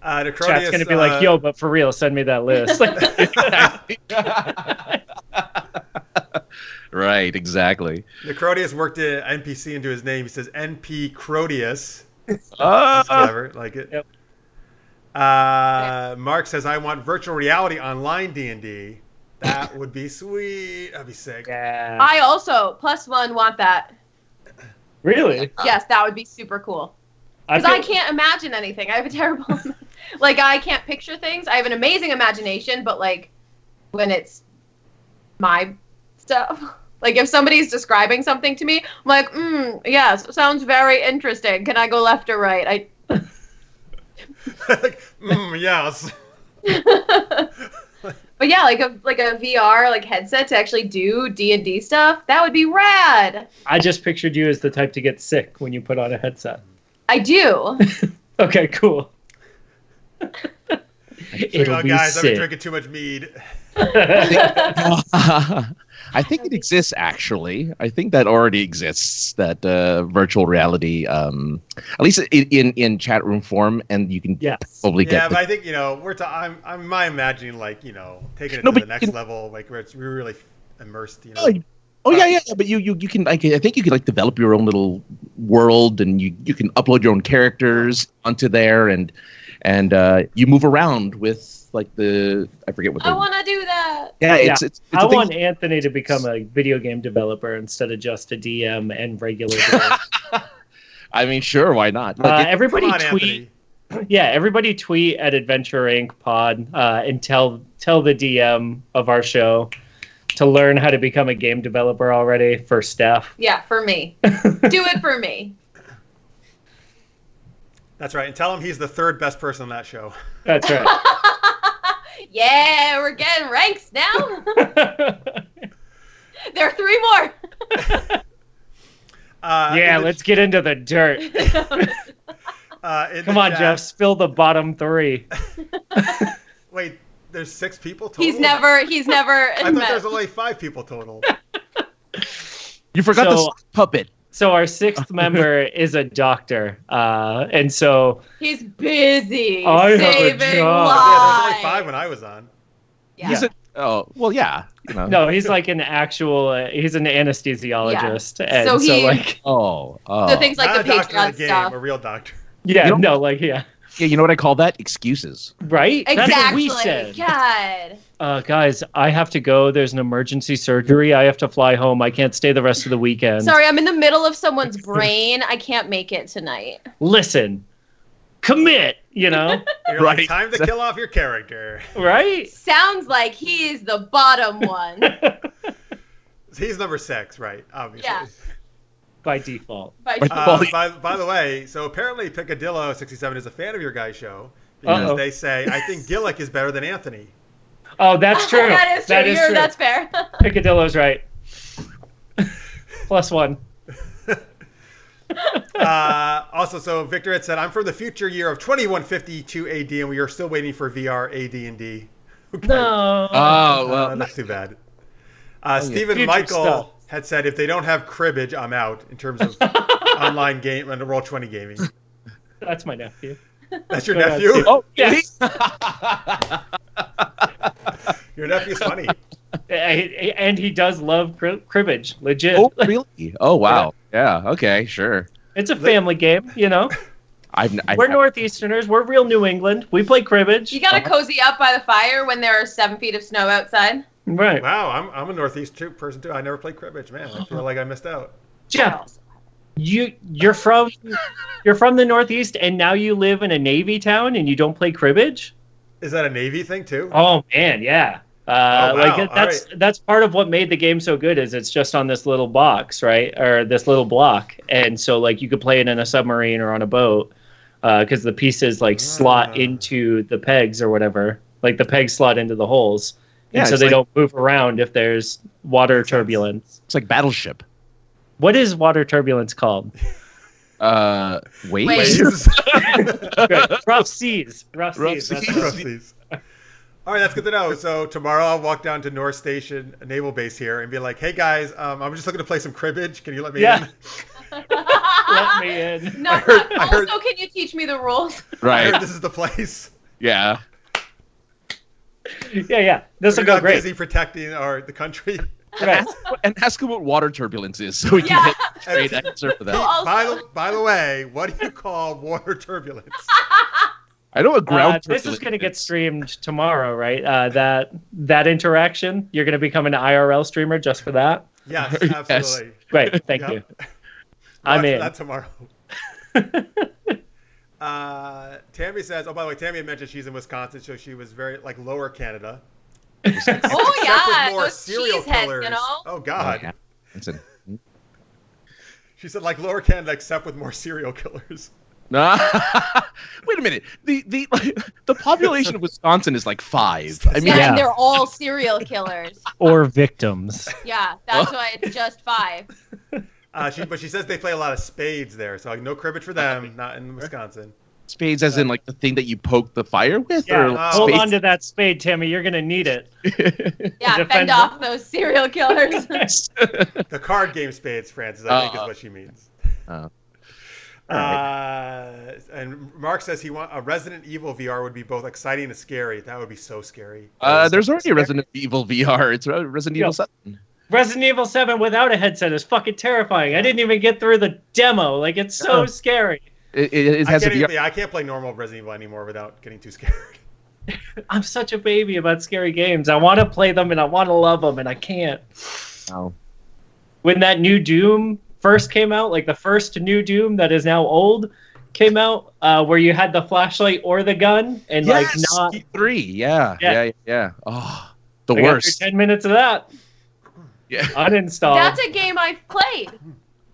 The Chat's gonna be like, "Yo, but for real, send me that list." Right, exactly. Necrodius worked an NPC into his name. He says NP Crodius. That's Ah. clever. Like it. Yep. Mark says, I want virtual reality online D&D. That would be sweet. That'd be sick. Yeah. I also, +1, want that. Really? Yes, that would be super cool. Because I can't imagine anything. I have a terrible... like, I can't picture things. I have an amazing imagination, but, like, when it's my stuff... Like, if somebody's describing something to me, I'm like, yes, sounds very interesting. Can I go left or right? Like, yes. But yeah, like a VR like headset to actually do D&D stuff, that would be rad. I just pictured you as the type to get sick when you put on a headset. I do. Okay, cool. It'll be guys, I've sick. been drinking too much mead. I think it exists, actually. I think that already exists, that virtual reality, at least in chat room form, and you can probably get... Yeah, but I think, I'm imagining, like, taking it to the next level, like, where it's really immersed, Oh, yeah, but you can, like, I think you can, like, develop your own little world, and you can upload your own characters onto there, and you move around with, like, I forget what I want to do that. Yeah, it's I want Anthony to become a video game developer instead of just a DM and regular DM. I mean, sure, why not? Everybody tweet. Anthony. Yeah, everybody tweet at Adventure Inc. Pod and tell the DM of our show to learn how to become a game developer already for Steph. Yeah, for me. Do it for me. That's right. And tell him he's the third best person on that show. That's right. Yeah, we're getting ready. ranks now. There are 3 more. Let's get into the dirt. Come on, Jeff, spill the bottom 3. Wait, there's 6 people total? He's never I thought there's only 5 people total. You forgot the puppet. So our 6th member is a doctor, and so he's busy I have a saving job. lives. Yeah, there's only 5 when I was on. Yeah. No, he's like an actual. He's an anesthesiologist, and So so, he- like, Oh. So things like Not the a doctor in Patreon the game, stuff. a real doctor. yeah, You don't- no, like, yeah, Yeah, you know what I call that? Excuses. right? That's what we Exactly. said. God. Guys, I have to go. There's an emergency surgery. I have to fly home. I can't stay the rest of the weekend. Sorry, I'm in the middle of someone's brain. I can't make it tonight. Listen, commit. You know, You're Right. like, time to kill off your character. right? Sounds like he's the bottom one. He's number 6, right? Obviously. Yeah. By default. By By the way, so apparently Picadillo67 is a fan of your guys' show because Uh-oh. they say, I think Gillick is better than Anthony. Oh, that's true. That is true. That is true. That's fair. Picadillo's right. +1. Also, so Victor had said, I'm from the future year of 2152 AD, and we are still waiting for VR AD&D. Okay. No. Oh, well. Not too bad. yeah. Stephen Future Michael stuff. had said, if they don't have cribbage, I'm out in terms of online game and Roll20 gaming. That's my nephew. That's your Go ahead, nephew? Steve. Oh, Yes. Your nephew's funny. And he does love cribbage, legit. Oh, really? Oh, wow. Yeah. Okay. Sure. It's a family game, you know. We're We're Northeasterners. We're real New England. We play cribbage. You gotta cozy up by the fire when there are 7 feet of snow outside. Right. Wow, I'm a Northeast person too. I never played cribbage, man. I feel like I missed out. Jeff, you're from the Northeast, and now you live in a Navy town, and you don't play cribbage? Is that a Navy thing too? Oh man, yeah. wow. Like that's part of what made the game so good is it's just on this little box, right, or this little block, and so like you could play it in a submarine or on a boat because the pieces like slot into the pegs or whatever, like the pegs slot into the holes, and so they don't move around if there's water turbulence. It's like Battleship. What is water turbulence called? Waves. Right. Rough seas. Rough seas. That's seas. what- Rough seas. All right, that's good to know. So tomorrow I'll walk down to North Station Naval Base here and be like, "Hey guys, I'm just looking to play some cribbage. Can you let me Yeah. in?" Let me in. No, I heard- also, can you teach me the rules? I Right. heard this is the place. Yeah. Yeah. This will We're go not great. busy protecting the country. Right. And ask him what water turbulence is so we can Yeah. get a straight answer for that. Also- By the way, what do you call water turbulence? I know what ground This turbulence is going to get streamed tomorrow, right? That interaction, you're going to become an IRL streamer just for that. Yes, Yes. absolutely. Great, thank Yep. you. I'm Watch in. that tomorrow. Tammy says, oh, by the way, Tammy had mentioned she's in Wisconsin, so she was very, like, lower Canada. Oh Except yeah, with more those serial cheeseheads, killers. you know. Oh, God. Oh, yeah. Listen. She said, like, lower Canada, except with more serial killers. Nah. Wait a minute. The population of Wisconsin is like 5. I mean, Yeah, Yeah. and they're all serial killers. Or victims. Yeah, that's why it's just 5. But she says they play a lot of spades there, so like, no cribbage for them, not in Wisconsin. spades as in like the thing that you poke the fire with? Yeah, Or hold spades? on to that spade, Timmy. You're going to need it. Yeah, Defend fend off those serial killers. The card game spades, Francis, I think is what she means. Oh. All And Mark says a Resident Evil VR would be both exciting and scary. That would be so scary. There's already a Resident Evil VR. It's Resident Evil 7. Resident Evil 7 without a headset is fucking terrifying. I didn't even get through the demo. Like, it's so scary. It has a VR. I can't play normal Resident Evil anymore without getting too scared. I'm such a baby about scary games. I want to play them and I want to love them, and I can't. Oh. When that new Doom first came out, like the first new Doom that is now old came out, where you had the flashlight or the gun, and like not E3. Yeah. Oh, the I got worst. through 10 minutes of that. Yeah. Uninstalled. That's a game I've played.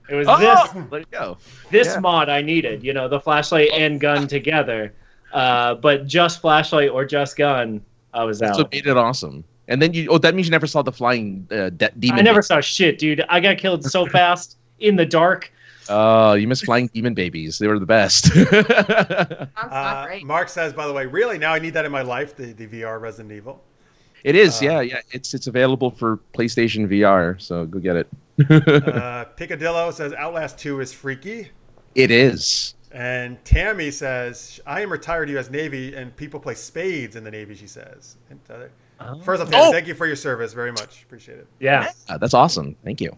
It was There you go. this mod I needed, the flashlight and gun together. But just flashlight or just gun, I was That's out. what made it awesome. And then that means you never saw the flying demon. I never saw shit, dude. I got killed so fast in the dark. Oh, you missed flying demon babies. They were the best. Sounds not great. Mark says, by the way, really now I need that in my life. The VR Resident Evil. It is, yeah. It's available for PlayStation VR, so go get it. Picadillo says Outlast 2 is freaky. It is. And Tammy says, I am retired U.S. Navy, and people play spades in the Navy, she says. And, first off, Tammy, thank you for your service very much. Appreciate it. Yeah. That's awesome. Thank you.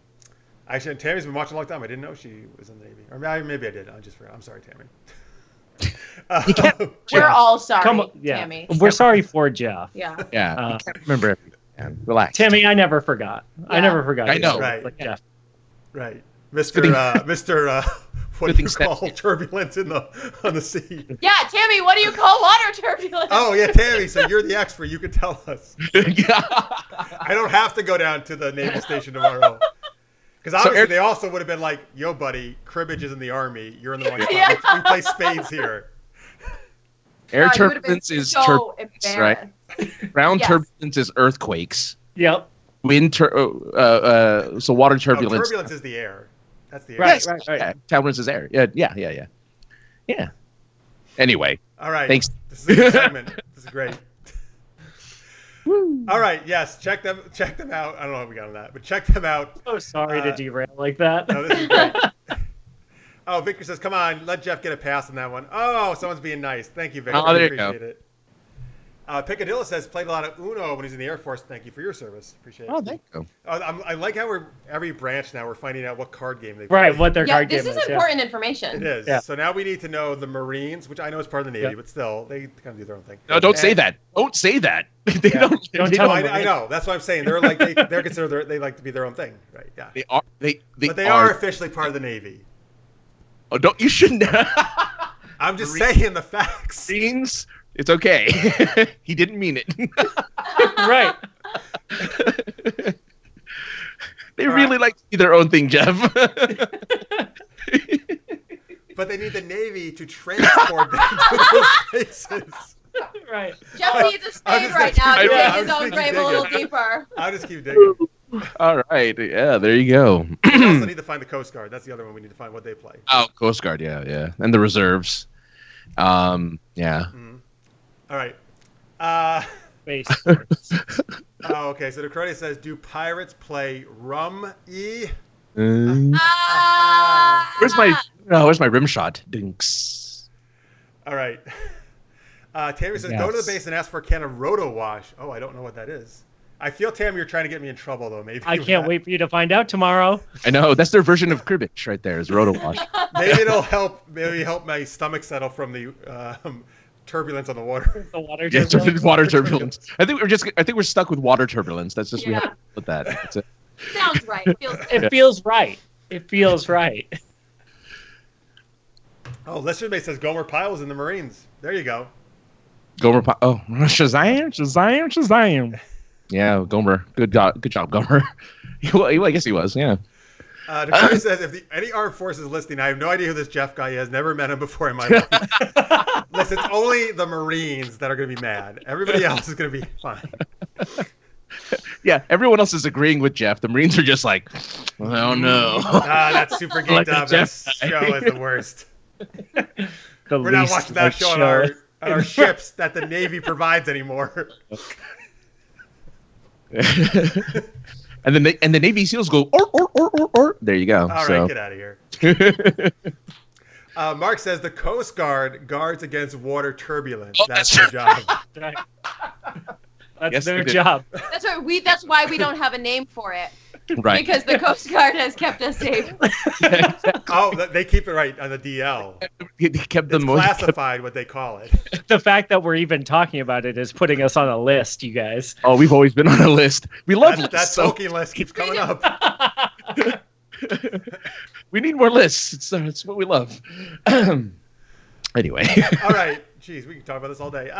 Actually, Tammy's been watching a long time. I didn't know she was in the Navy. Or maybe I did. I just forgot. I'm sorry, Tammy. We're all sorry, Tammy. Tammy. We're sorry for Jeff. Yeah. Yeah. I can't remember everything. Man. Relax. Tammy, I never forgot. Yeah. I never forgot. I know. Right. Like Jeff. Right. Mr. What do you call turbulence on the sea? Yeah, Tammy, what do you call water turbulence? Oh, yeah, Tammy. So you're the expert. You can tell us. Yeah. I don't have to go down to the Naval Station tomorrow. Because obviously they also would have been like, yo, buddy, cribbage is in the Army. You're in the wrong spot. Yeah. We play spades here. Air God, you would have been turbulence is so turbulence, right? Ground Yes. turbulence is earthquakes. Yep. Wind, so water turbulence. Turbulence is the air. That's the air. Right. Yeah, turbulence is air. Yeah. Anyway. All right. Thanks. This is a good segment. This is great. All right. Yes. Check them out. I don't know how we got on that, but check them out. So sorry to derail like that. No, this is great. Oh, Victor says, come on, let Jeff get a pass on that one. Oh, someone's being nice. Thank you, Victor. Oh, there you Appreciate go. it. Picadillo says, played a lot of Uno when he's in the Air Force. Thank you for your service. Appreciate it. Oh, thank you. I like how every branch now we're finding out what card game they play. Right, what their Yeah, card this game is is. important information. It is. Yeah. So now we need to know the Marines, which I know is part of the Navy, Yeah. but still, they kind of do their own thing. No, don't say that. Don't say that. They Yeah. don't. Don't they tell No, them. I know. That's what I'm saying. They're like they're considered they like to be their own thing, right? Yeah. They are. But they are officially part of the Navy. Oh, don't you shouldn't. I'm just saying the facts. Scenes. It's okay. He didn't mean it. Right. They really like to do their own thing, Jeff. But they need the Navy to transport them to those places. Right. Jeff needs a I'm spade just right gonna now to keep- dig I'm his just own gonna keep grave a little digging. deeper. I'll just keep digging. All right. Yeah, there you go. We also need to find the Coast Guard. That's the other one we need to find what they play. Oh, Coast Guard. Yeah. And the reserves. Yeah. Mhm. All right. Space. Oh, okay. So the credit says, do pirates play rum-y? Where's my rim shot? Dinks. All right. Tammy says, go to the base and ask for a can of Roto Wash. Oh, I don't know what that is. I feel, Tammy, you're trying to get me in trouble, though. Maybe I can't wait for you to find out tomorrow. I know. That's their version of cribbage right there. Is Roto Wash. Maybe it'll help. Maybe help my stomach settle from the turbulence on the water. The water. Yeah, turbulence. water turbulence. I think we're stuck with water turbulence. That's just we have Yeah. to put that. That's it. Sounds right. Feels It feels right. It feels right. Oh, listener base says Gomer Pyle was in the Marines. There you go. Gomer. Shazam. Yeah, Gomer. Good job, Gomer. I guess he was. Yeah. Dakota says, if any armed forces listening, I have no idea who this Jeff guy is. Never met him before in my life. Listen, it's only the Marines that are going to be mad. Everybody else is going to be fine. Yeah, everyone else is agreeing with Jeff. The Marines are just like, oh no. That's super geeked Like up. the That Jeff show is the worst. The We're not least watching that liked show on our ships that the Navy provides anymore. And the Navy SEALs go or. There you go. All right, get out of here. Mark says the Coast Guard guards against water turbulence. Oh, that's that's their job. Right. That's Yes, their they did. job. That's right. That's why we don't have a name for it. Right. Because the Coast Guard has kept us safe. Oh, they keep it right on the DL. He kept It's the most. classified what they call it. The fact that we're even talking about it is putting us on a list, you guys. Oh, we've always been on a list. We love That lists. So Tolkien list keeps coming up. we need more lists. It's what we love. Anyway, All right. Jeez, we can talk about this all day.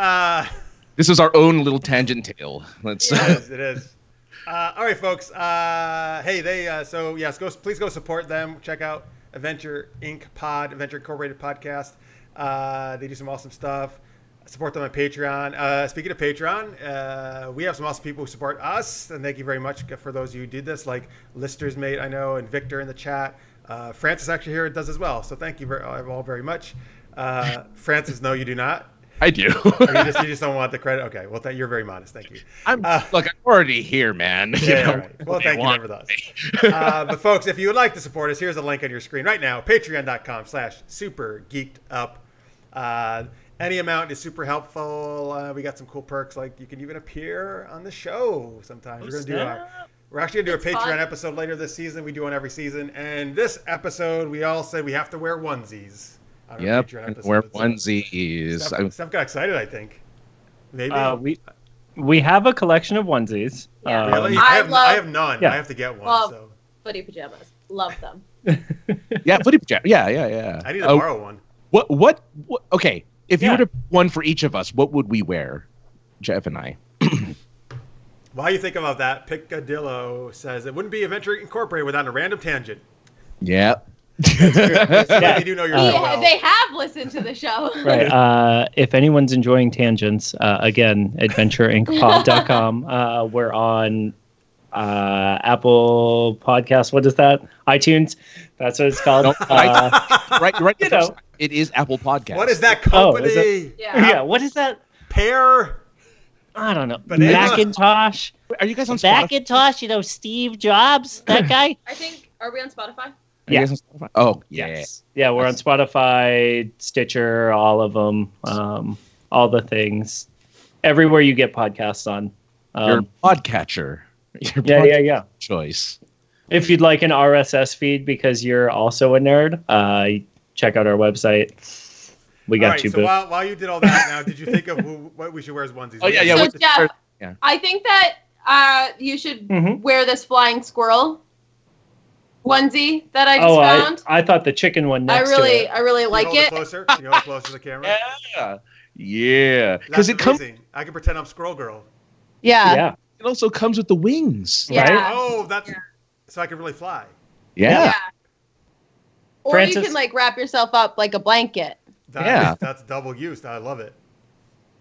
this is our own little tangent tale. Let's. It is. All right, folks. Hey, so yes, please go support them. Check out Adventure Inc. Adventure Incorporated podcast. They do some awesome stuff. Support them on Patreon. Speaking of Patreon, we have some awesome people who support us, and thank you very much for those of you who did this, like Lister's Mate, I know, and Victor in the chat. Francis actually here does as well, so thank you all very much. Francis, no, you do not. I do. You just don't want the credit? Okay, well, you're very modest. Thank you. Look, I'm already here, man. Yeah, all right. Well, thank you nevertheless. But folks, if you would like to support us, here's a link on your screen right now, patreon.com/supergeekedup. Any amount is super helpful. We got some cool perks, like you can even appear on the show sometimes. We're actually going to do a Patreon episode later this season. We do one every season. And this episode, we all said we have to wear onesies. Yep, wear onesies. Steph got excited, I think. Maybe. We have a collection of onesies. Yeah. Really? I have none. Yeah. I have to get one. Love So. footy pajamas. Love them. Yeah, footy pajamas. Yeah. I need to borrow one. What? Okay, if you were to pick one for each of us, what would we wear, Jeff and I? While you think about that, Picadillo says it wouldn't be Adventure Incorporated without a random tangent. Yeah. They do know you're so well. They have listened to the show. Right. If anyone's enjoying tangents, again, adventureincpod.com. We're on Apple Podcasts. What is that? iTunes. That's what it's called. Right. It is Apple Podcasts. What is that company? Is it? Yeah. What is that? Pear. I don't know. Banana. Macintosh. Are you guys on Spotify? Macintosh, Steve Jobs, that guy? I think, are we on Spotify? Are you guys on Spotify? Oh, yeah. Yes. Yeah, we're on Spotify, Stitcher, all of them, all the things. Everywhere you get podcasts on. Your podcatcher. Yeah. Choice. If you'd like an RSS feed because you're also a nerd, check out our website. We got you. So while you did all that, now did you think of what we should wear as onesies? Oh yeah. So Jeff, I think that you should wear this flying squirrel onesie that I just found. I thought the chicken one next to it. I really like it. Closer. Can you hold it closer to the camera? Yeah. Because it comes. I can pretend I'm Squirrel Girl. Yeah. It also comes with the wings. Yeah. Right? Oh, that's so I can really fly. Yeah. Or Francis, you can wrap yourself up like a blanket. That's double use. I love it.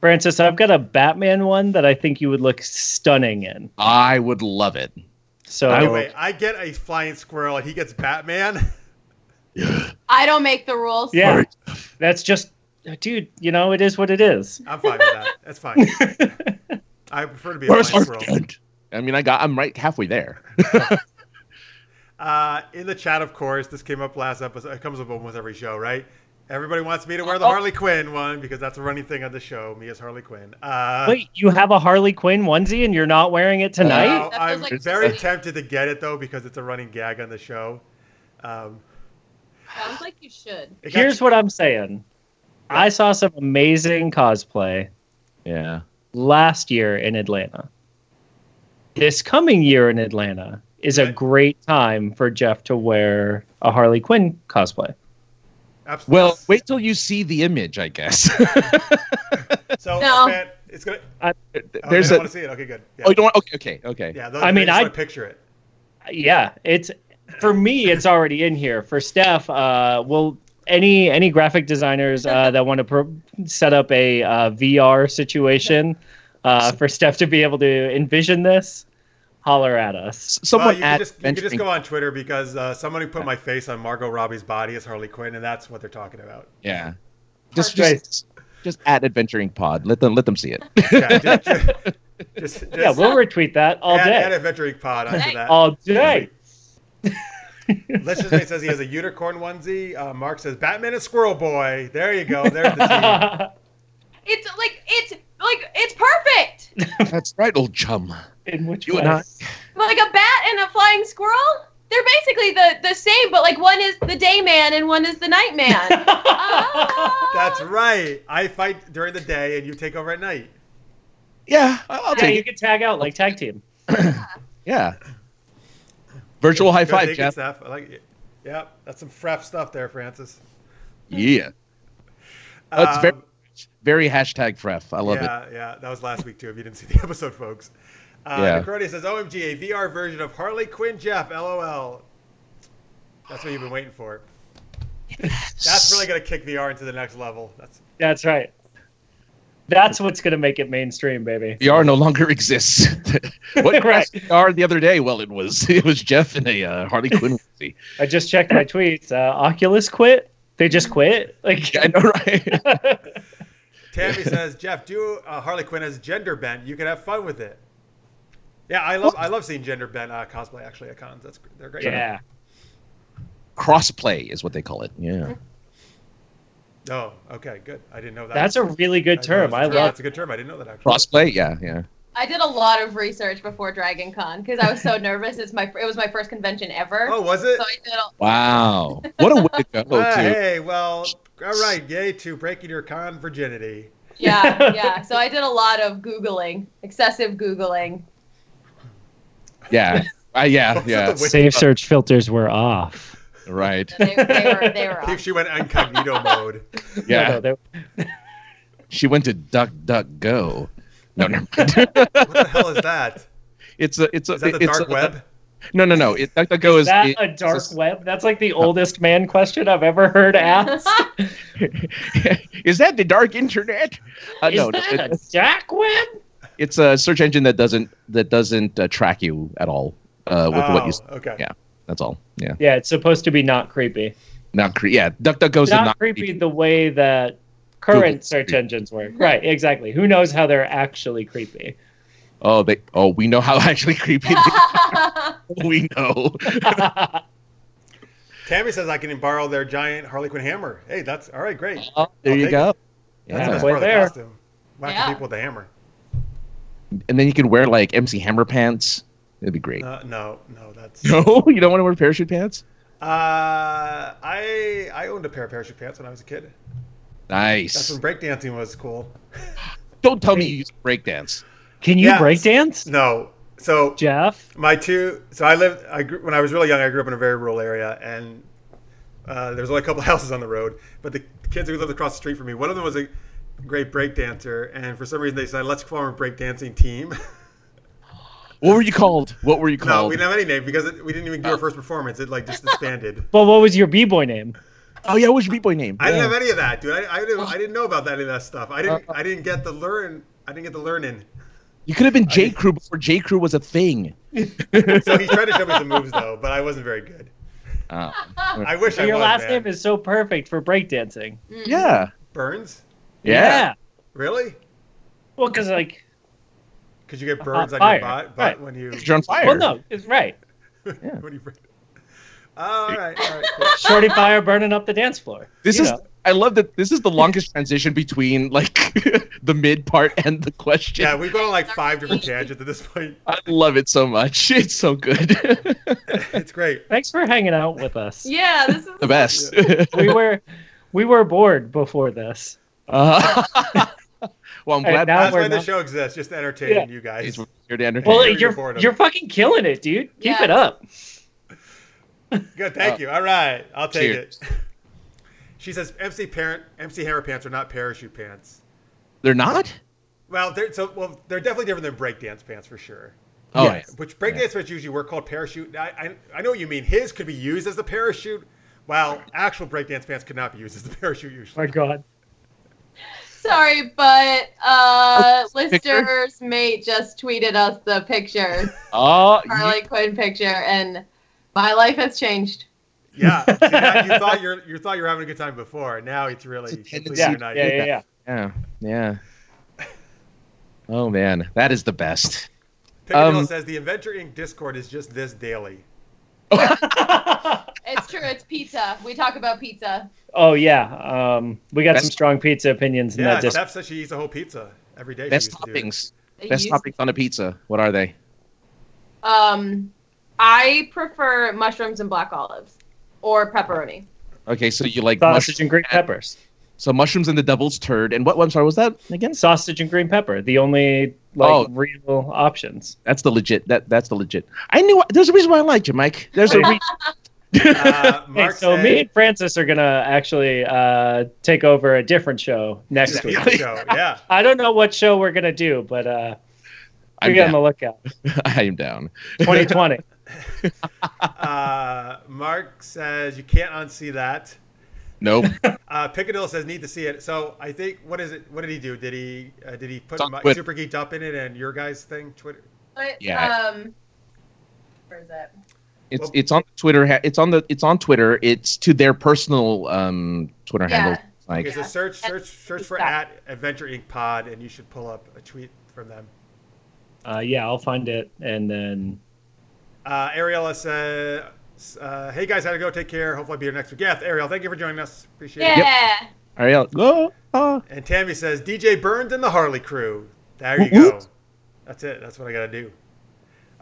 Francis, I've got a Batman one that I think you would look stunning in. I would love it. So wait, I get a flying squirrel and he gets Batman. I don't make the rules. Yeah, that's just, dude. It is what it is. I'm fine with that. That's fine. I prefer to be a flying squirrel. I mean, I'm right halfway there. In the chat, of course, this came up last episode. It comes up almost every show, right? Everybody wants me to wear the Harley Quinn one because that's a running thing on the show. Me as Harley Quinn. Wait, you have a Harley Quinn onesie and you're not wearing it tonight? I'm very tempted to get it though because it's a running gag on the show. Sounds like you should. Here's what I'm saying. I saw some amazing cosplay. Yeah. Last year in Atlanta. This coming year in Atlanta is a great time for Jeff to wear a Harley Quinn cosplay. Absolutely. Well, wait till you see the image, I guess. So, man, it's gonna. There's don't want to see it. Okay, good. Yeah. Oh, you don't want? Okay. Yeah, I picture it. Yeah, it's for me. It's already in here. For Steph, any graphic designers that want to set up a VR situation for Steph to be able to envision this, holler at us. You can just go on Twitter because somebody put my face on Margot Robbie's body as Harley Quinn, and that's what they're talking about. Yeah, just at Adventuring Pod. Let them see it. Yeah, we'll retweet that all day. Add Adventuring Pod onto that all day. Let's just say it says he has a unicorn onesie. Mark says Batman and Squirrel Boy. There you go. There's the team. It's perfect. That's right, old chum. In which you way? and I. Like a bat and a flying squirrel? They're basically the same, but one is the day man and one is the night man. That's right. I fight during the day and you take over at night. Yeah, I'll take it. You can tag out like tag team. Yeah. Virtual high five, Jeff. I like it. Yeah, that's some frep stuff there, Francis. Yeah. That's very hashtag fref. I love it. Yeah, that was last week too. If you didn't see the episode, folks. Necronia says, "OMG, a VR version of Harley Quinn Jeff, LOL." That's what you've been waiting for. That's really gonna kick VR into the next level. That's right. That's what's going to make it mainstream, baby. VR no longer exists. What Right. VR the other day? Well, it was Jeff in a Harley Quinn movie. I just checked my tweets. Oculus quit. They just quit. Like I know, right? Tammy says, Jeff, do Harley Quinn as gender bent. You can have fun with it. Yeah, I love seeing gender bent cosplay actually at cons. They're great. yeah. Crossplay is what they call it. Yeah. Oh, okay, good. I didn't know that. That's a really good term. I love. That's a good term. I didn't know that actually. Crossplay. Yeah. I did a lot of research before Dragon Con because I was so nervous. It was my first convention ever. Oh, was it? So I did Wow. What a way to go, too. Hey, well, all right. Yay to breaking your con virginity. yeah. So I did a lot of Googling, excessive Googling. Yeah. Yeah. the way- Safe search filters were off. Right. They were I think off. she went incognito mode. Yeah. No, She went to DuckDuckGo. No, never mind. What the hell is that? It's Is that the dark web? No. DuckDuckGo is that a dark web? That's like the oldest man question I've ever heard asked. Is that the dark internet? Is that a dark web? It's a search engine that doesn't track you at all with what you. Okay. Yeah, that's all. Yeah. Yeah, it's supposed to be not creepy. DuckDuckGo's Not creepy the way that current search engines work. Right, exactly. Who knows how they're actually creepy? We know how actually creepy they are. We know. Tammy says I can borrow their giant Harley Quinn hammer. Hey, that's all right. Great. There I'll you take go. it. That's Yeah. a nice Halfway part of the there. costume. Whacking Yeah. people with the hammer. And then you can wear like MC Hammer pants. It'd be great. No, that's. No, you don't want to wear parachute pants? I owned a pair of parachute pants when I was a kid. Nice. That's when breakdancing was cool. Don't tell me you used to breakdance. Can you Yes. breakdance, No, so Jeff? when I was really young, I grew up in a very rural area, and there was only a couple houses on the road. But the kids who lived across the street from me, one of them was a great breakdancer, and for some reason they said, "Let's form a breakdancing team." What were you called? No, we didn't have any name because we didn't even do our first performance. It just disbanded. Well, what was your b-boy name? Oh yeah, what's your B-boy name? I didn't have any of that, dude. I didn't know about any of that stuff. I didn't get the learning. You could have been J. Crew before J. Crew was a thing. So he tried to show me some moves though, but I wasn't very good. Oh. I wish I Your was. last man. name is so perfect for breakdancing. Yeah. Burns. Yeah. Really? Well, because like, Because you get burns on fire. your butt Right. when you. You're on fire. well, no, it's right. when you all right. Cool. Shorty fire burning up the dance floor. I love that this is the longest transition between like the mid part and the question. Yeah, we've gone on like 5 different tangents at this point. I love it so much. It's so good. It's great. Thanks for hanging out with us. Yeah, this is The best. We were bored before this. Well, I'm Hey, glad now That's we're why the not- show exists, just to entertain you guys. he's here to entertain. Well, You're bored of you're it. fucking killing it, dude. Keep Yeah. it up. Good, thank you. All right, I'll take Cheers. it. She says MC hammer pants are not parachute pants. They're not? Well, they're definitely different than breakdance pants for sure. Oh, Yes. yeah. Which breakdance pants usually were called parachute. I know what you mean. His could be used as the parachute, while actual breakdance pants could not be used as the parachute usually. My God. sorry, but Picture? listeners mate just tweeted us the picture, Oh, Harley Quinn picture, and my life has changed. Yeah, see, now you thought you were having a good time before. Now it's really It's a tendency completely to united. Yeah. yeah. Oh man, that is the best. Piccadilly says the Adventure Inc. Discord is just this daily. It's true. It's pizza. We talk about pizza. Oh yeah. We got Best- some strong pizza opinions in Yeah, that disc. Steph says she eats a whole pizza every day. Best she used to do it. toppings. It Best used- toppings on a pizza. What are they? I prefer mushrooms and black olives, or pepperoni. Okay, so you like Sausage and green peppers. So mushrooms and the devil's turd. And what? I'm sorry. Was that again? Sausage and green pepper. The only real options. That's the legit. That's the legit. I knew. There's a reason why I liked you, Mike. There's a reason. Hey, Mark so said, me and Francis are gonna actually take over a different show next week. Yeah. I don't know what show we're gonna do, but I'm be on the down. lookout. I am down. 2020. Mark says you can't unsee that. Nope. Picadillo says need to see it. So I think what is it? What did he do? Did he put It's on Twitter. Super Geeked Up in it and your guys' thing? Twitter. Yeah. Where is that? It's on Twitter. It's on Twitter. It's to their personal Twitter handle. Like, Okay, so search for @Adventure Inc. Pod, and you should pull up a tweet from them. Yeah, I'll find it and then. Ariella says, "Hey guys, had to go. Take care. Hopefully, I'll be here next week." Yeah, Ariel, thank you for joining us. Appreciate it. Yeah. Ariel, go. And Tammy says, "DJ Burns and the Harley Crew." There you go. That's it. That's what I gotta do.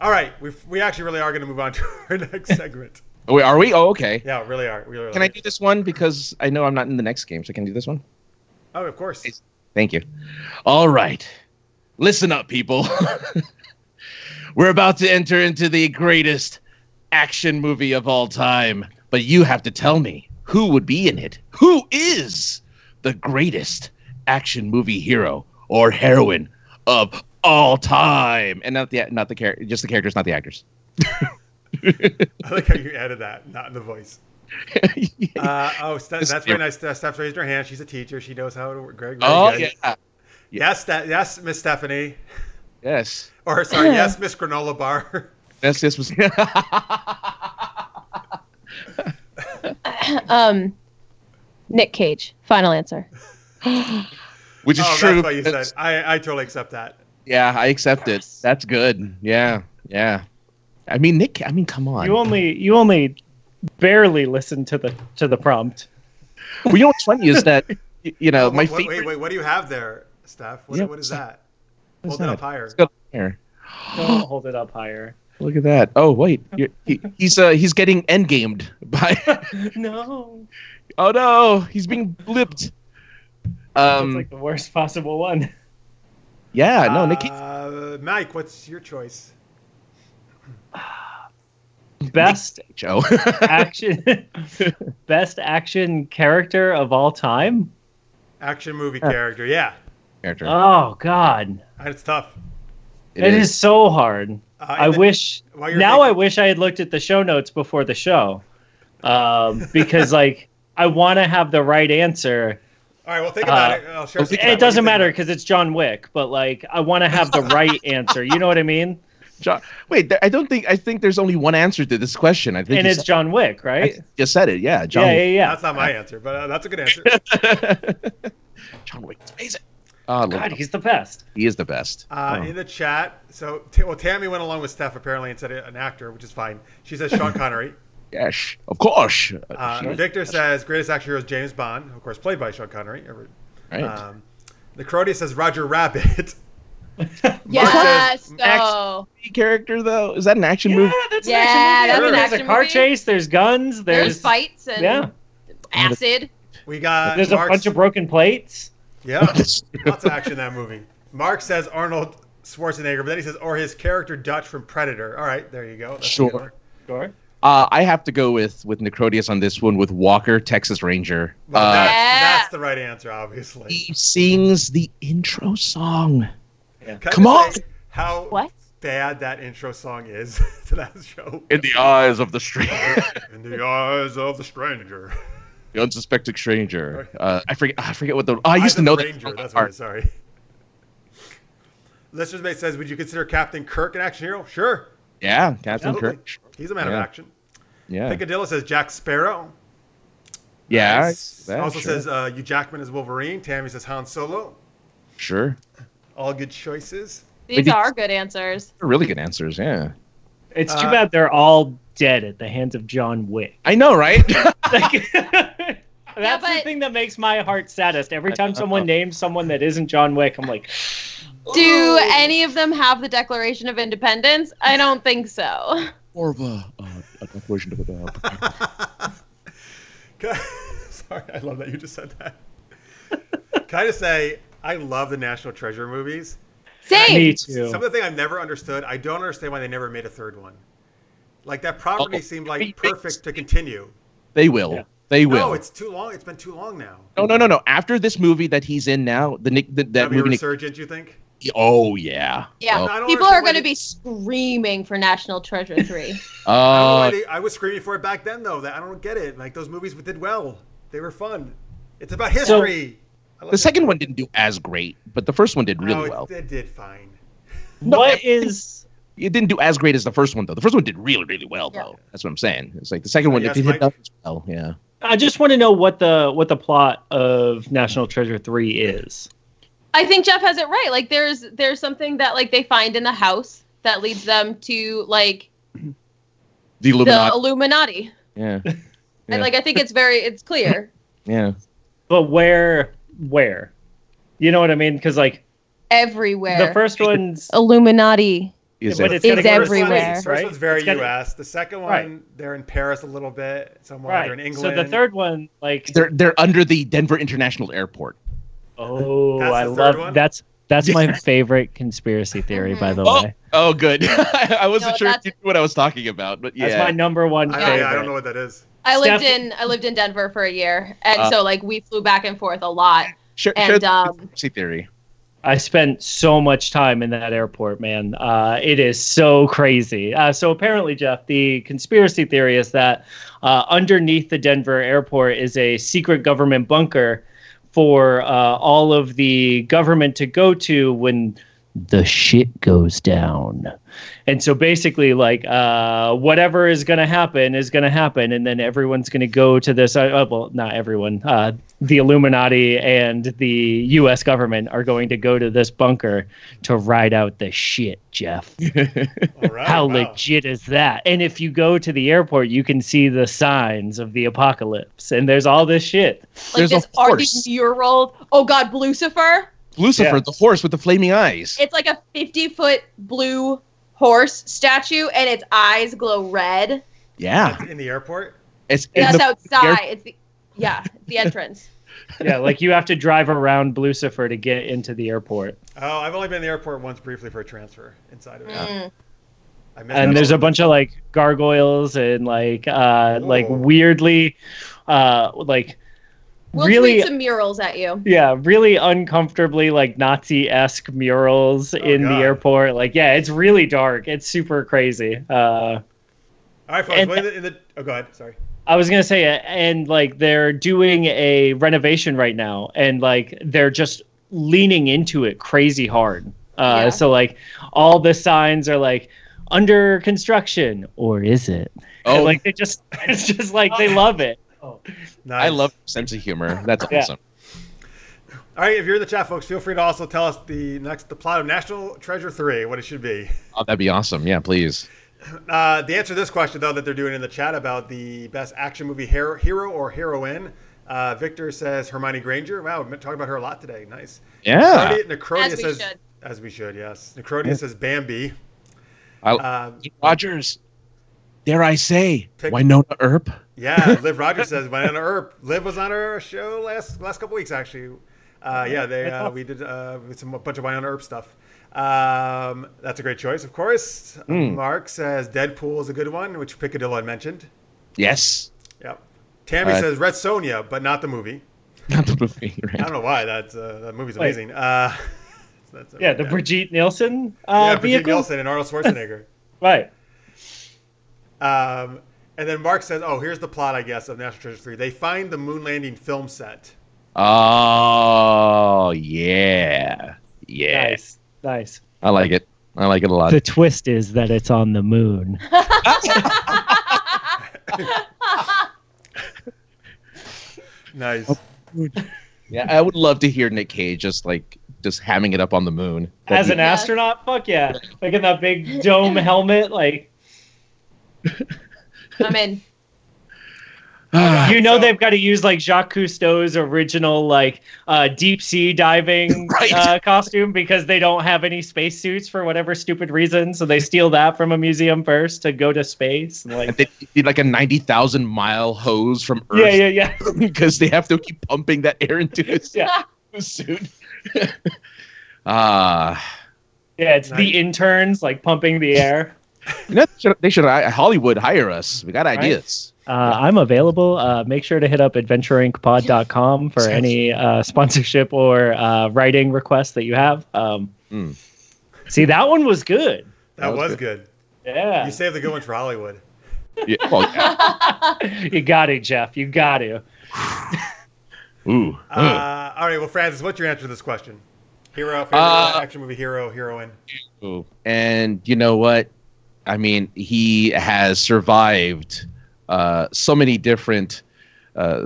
All right, we actually really are gonna move on to our next segment. Oh, wait, are we? Oh, okay. Yeah, really are. We really Can I do this one because I know I'm not in the next game, so can I do this one? Oh, of course. Thank you. All right. Listen up, people. We're about to enter into the greatest action movie of all time, but you have to tell me who would be in it. Who is the greatest action movie hero or heroine of all time? And not the character, just the characters, not the actors. I like how you added that, not in the voice. That's very nice. Steph's raised her hand. She's a teacher. She knows how to work. Greg, very good. Yeah. Yes, Miss Stephanie. Yes. Or sorry, yes, Miss Granola Bar. This was. Nick Cage. Final answer. Which is true. That's what you said. I totally accept that. Yeah, I accept it. That's good. Yeah. I mean, Nick. I mean, come on. You only barely listened to the prompt. Well, you know what's funny is that my favorite. Wait, what do you have there, Steph? What is that? Hold it up higher. Don't hold it up higher. Look at that. Oh wait, he's getting endgamed by. No. Oh no, he's being blipped. That's like the worst possible one. Yeah, no, Nick. Mike, what's your choice? Best Joe. Best action character of all time. Action movie character, yeah. Character. Oh God, It's tough. it is so hard. I wish I had looked at the show notes before the show, because I want to have the right answer. All right, well, think about it. I'll share It doesn't matter because it's John Wick, but I want to have the right answer. You know what I mean? John, wait, I think there's only one answer to this question. I think, and it's John Wick, right? I just said it. Yeah, John. Wick. Yeah. That's not my answer, but that's a good answer. John Wick, it's amazing. Oh, God, he's the best. He is the best. In the chat, so Tammy went along with Steph apparently and said an actor, which is fine. She says Sean Connery. Yes, of course. Victor says greatest action hero is James Bond, of course, played by Sean Connery. Right. Nicrodia says Roger Rabbit. Yes, action character though. Is that an action movie? That's an action movie. action There's a car movie. chase. There's guns. There's fights and acid. We got. There's a bunch of broken plates. Yeah, lots of action in that movie. Mark says Arnold Schwarzenegger, but then he says, or his character Dutch from Predator. All right, there you go. That's Sure. Sure. I have to go with Nicrodius on this one with Walker, Texas Ranger. Well, that's the right answer, obviously. He sings the intro song. Yeah. Come on! How bad that intro song is to that show. In the eyes of the stranger. In the eyes of the stranger. The unsuspecting stranger. I forget what the. I used to know Ranger, that's what it is, sorry. Listeners Mate says, would you consider Captain Kirk an action hero? Sure. Yeah, Captain Kirk. He's a man of action. Yeah. Picadillo says Jack Sparrow. Yeah. Nice. Also says Hugh Jackman as Wolverine. Tammy says Han Solo. Sure. All good choices. These are good answers. They're really good answers, yeah. It's too bad they're all dead at the hands of John Wick. I know, right? That's the thing that makes my heart saddest. Every time someone names someone that isn't John Wick, I'm like... Do any of them have the Declaration of Independence? I don't think so. More of a Declaration of Sorry, I love that you just said that. Can I just say, I love the National Treasure movies. Same. Me too. Some of the thing I've never understood, I don't understand why they never made a third one. Like, that property seemed like perfect to continue. They will. Yeah. They will. No, it's too long. It's been too long now. No. After this movie that he's in now, that movie. Resurgent, you think? Oh, yeah. Yeah. Oh. People are going to be screaming for National Treasure 3. I was screaming for it back then, though. I don't get it. Like, those movies did well. They were fun. It's about history. The second one didn't do as great, but the first one did really well. It did fine. It didn't do as great as the first one, though. The first one did really, really well, though. That's what I'm saying. It's like the second one, yes, it did Mike? as well. Yeah. I just want to know what the plot of National Treasure 3 is. I think Jeff has it right. Like there's something that like they find in the house that leads them to like The Illuminati. the Illuminati. Yeah. And like I think it's clear. Yeah. But where? You know what I mean? Because like Everywhere. the first one's Illuminati. Is but it? it's gotta Is go to everywhere. space, First right? one's very It's gotta- U.S. The second one, Right. they're in Paris a little bit. Somewhere Right. they're in England. So the third one, like, They're under the Denver International Airport. oh, That's I the third love one? that's my favorite conspiracy theory, by the way. Oh, good. I wasn't No, sure that's- you knew what I was talking about, but yeah. That's my number one favorite. I don't know what that is. I lived Steph- in Denver for a year, and so like we flew back and forth a lot. Share and, the conspiracy theory. I spent so much time in that airport, man. It is so crazy. So apparently, Jeff, the conspiracy theory is that underneath the Denver airport is a secret government bunker for all of the government to go to when the shit goes down. And so basically, like, whatever is going to happen, and then everyone's going to go to this. Well, not everyone. The Illuminati and the U.S. government are going to go to this bunker to ride out the shit, Jeff. All right, How wow. legit is that? And if you go to the airport, you can see the signs of the apocalypse, and there's all this shit. Like There's a this are horse. these murals. Oh God, Lucifer. Lucifer, Yeah. the horse with the flaming eyes. It's like a 50-foot blue horse statue, and its eyes glow red. Yeah. In the airport? It's in That's the outside. It's the entrance. Yeah, like you have to drive around Lucifer to get into the airport. Oh, I've only been in the airport once briefly for a transfer inside of it. Mm. I missed And it. there's a bunch of like gargoyles and like weirdly like We'll really tweet some murals at you. really uncomfortably like Nazi-esque murals in God. the airport. Like, yeah, it's really dark. It's super crazy. All right, folks. and- Oh, go ahead. Sorry. I was gonna say, and like they're doing a renovation right now, and like they're just leaning into it crazy hard. Yeah. So like all the signs are like under construction, or is it? Oh. And, like it's just like they love it. Nice. I love your sense of humor. That's Yeah. awesome. All right, if you're in the chat, folks, feel free to also tell us the plot of National Treasure 3, what it should be. Oh, that'd be awesome. Yeah, please. The answer to this question, though, that they're doing in the chat about the best action movie hero or heroine, Victor says Hermione Granger. Wow, we've been talking about her a lot today. Nice. Yeah. Necrodia As we says, should. as we should, yes. Necrodia says Bambi. Rogers, dare I say, Pick- Winona Earp? Yeah, Liv Rogers says Winona Earp. Liv was on our show last couple weeks, actually. We did a bunch of Winona Earp stuff. That's a great choice, of course. Mark says Deadpool is a good one, which Picadillo had mentioned. Yes. Yep. Tammy says Red Sonja, but not the movie. Not the movie, I right? don't know why. That movie's Wait. amazing. The Brigitte Nielsen Brigitte vehicle. Nielsen and Arnold Schwarzenegger. Right. And then Mark says, "Oh, here's the plot, I guess, of National Treasure 3. They find the moon landing film set." Oh, yeah. Yeah. Nice. I like it. I like it a lot. The twist is that it's on the moon. Nice. Yeah, I would love to hear Nick Cage just hamming it up on the moon. That'd As be- an astronaut, fuck yeah! Like in that big dome helmet, like I'm in. you know they've got to use like Jacques Cousteau's original like deep sea diving Right. costume because they don't have any spacesuits for whatever stupid reason, so they steal that from a musume first to go to space. And, like, And they need like a 90,000-mile hose from Earth. yeah. Because they have to keep pumping that air into his Yeah. suit. Yeah, it's the interns like pumping the air. You know, they should Hollywood hire us. We got ideas. I'm available. Make sure to hit up adventureincpod.com for any sponsorship or writing requests that you have. See, that one was good. That was good. Yeah. You saved the good one for Hollywood. Yeah, well, yeah. You got to, Jeff. You got to. Ooh. All right, well, Francis, what's your answer to this question? Hero, favorite action movie hero, heroine. Ooh. And you know what? I mean, he has survived so many different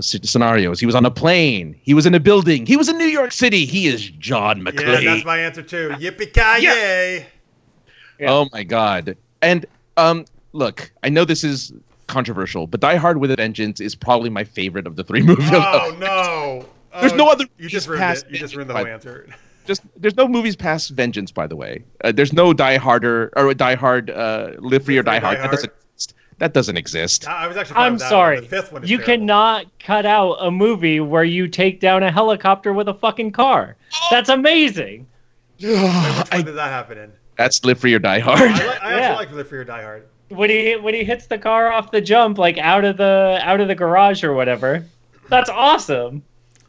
scenarios. He was on a plane. He was in a building. He was in New York City. He is John McClane. Yeah, that's my answer too. Yippee-ki-yay! Yeah. Oh my God! And look, I know this is controversial, but Die Hard with a Vengeance is probably my favorite of the three movies. Oh no! There's no other. You just ruined it. You just ruined the whole answer. There's no movies past Vengeance, by the way. There's no Die Harder or Die Hard, Live Free or Die Hard. That doesn't exist. I was actually. I'm sorry. The fifth one is you terrible. cannot cut out a movie where you take down a helicopter with a fucking car. That's amazing. Wait, which one did that happen in? That's Live Free or Die Hard. I actually like Live Free or Die Hard. When he hits the car off the jump, like out of the garage or whatever, that's awesome.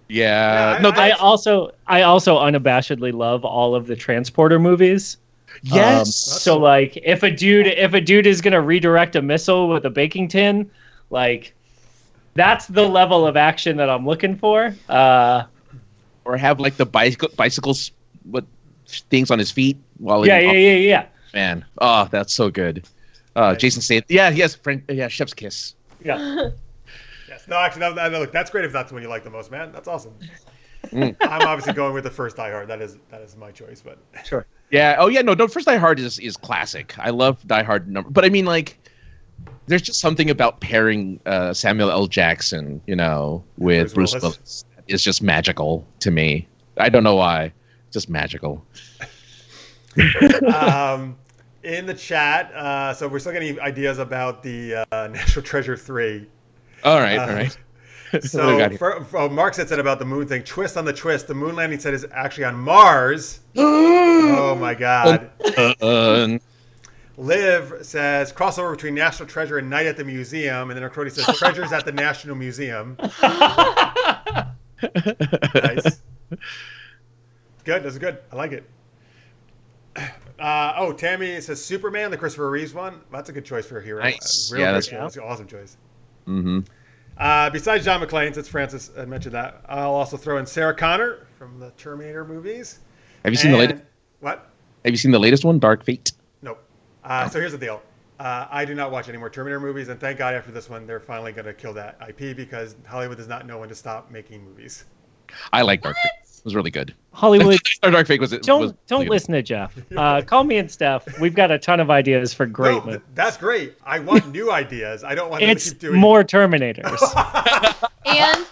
Yeah. I also unabashedly love all of the Transporter movies. Yes. So like, if a dude is gonna redirect a missile with a baking tin, like, that's the level of action that I'm looking for. Or have like the bicycles with things on his feet while. Yeah. Man, oh, that's so good. Jason Statham. Yeah, yes, Chef's Kiss. Yeah. Yes. No, actually, no, look, that's great if that's the one you like the most, man. That's awesome. I'm obviously going with the first Die Hard. That is my choice, but Sure. Yeah. Oh yeah. No. First Die Hard is classic. I love Die Hard but I mean, like, there's just something about pairing Samuel L. Jackson, with Bruce Willis. It's just magical to me. I don't know why. Just magical. In the chat, so we're still getting ideas about the National Treasure 3. All right. So Mark said about the moon thing. Twist on the twist. The moon landing set is actually on Mars. Oh my God. Liv says crossover between National Treasure and Night at the Museum, and then Crody says Treasures at the National Museum. Nice. Good. That's good. I like it. Tammy says Superman, the Christopher Reeves one. That's a good choice for a hero. Nice. That's an awesome choice. Mm-hmm. Besides John McClane, since Francis had mentioned that, I'll also throw in Sarah Connor from the Terminator movies. Have you seen the latest? What? Have you seen the latest one, Dark Fate? Nope. So here's the deal. I do not watch any more Terminator movies, and thank God after this one, they're finally going to kill that IP because Hollywood does not know when to stop making movies. I like Dark Fate. It was really good. Hollywood. Dark Fate was. Don't listen to Jeff. Call me and Steph. We've got a ton of ideas for great movies. That's great. I want new ideas. I don't want them to keep doing more Terminators. And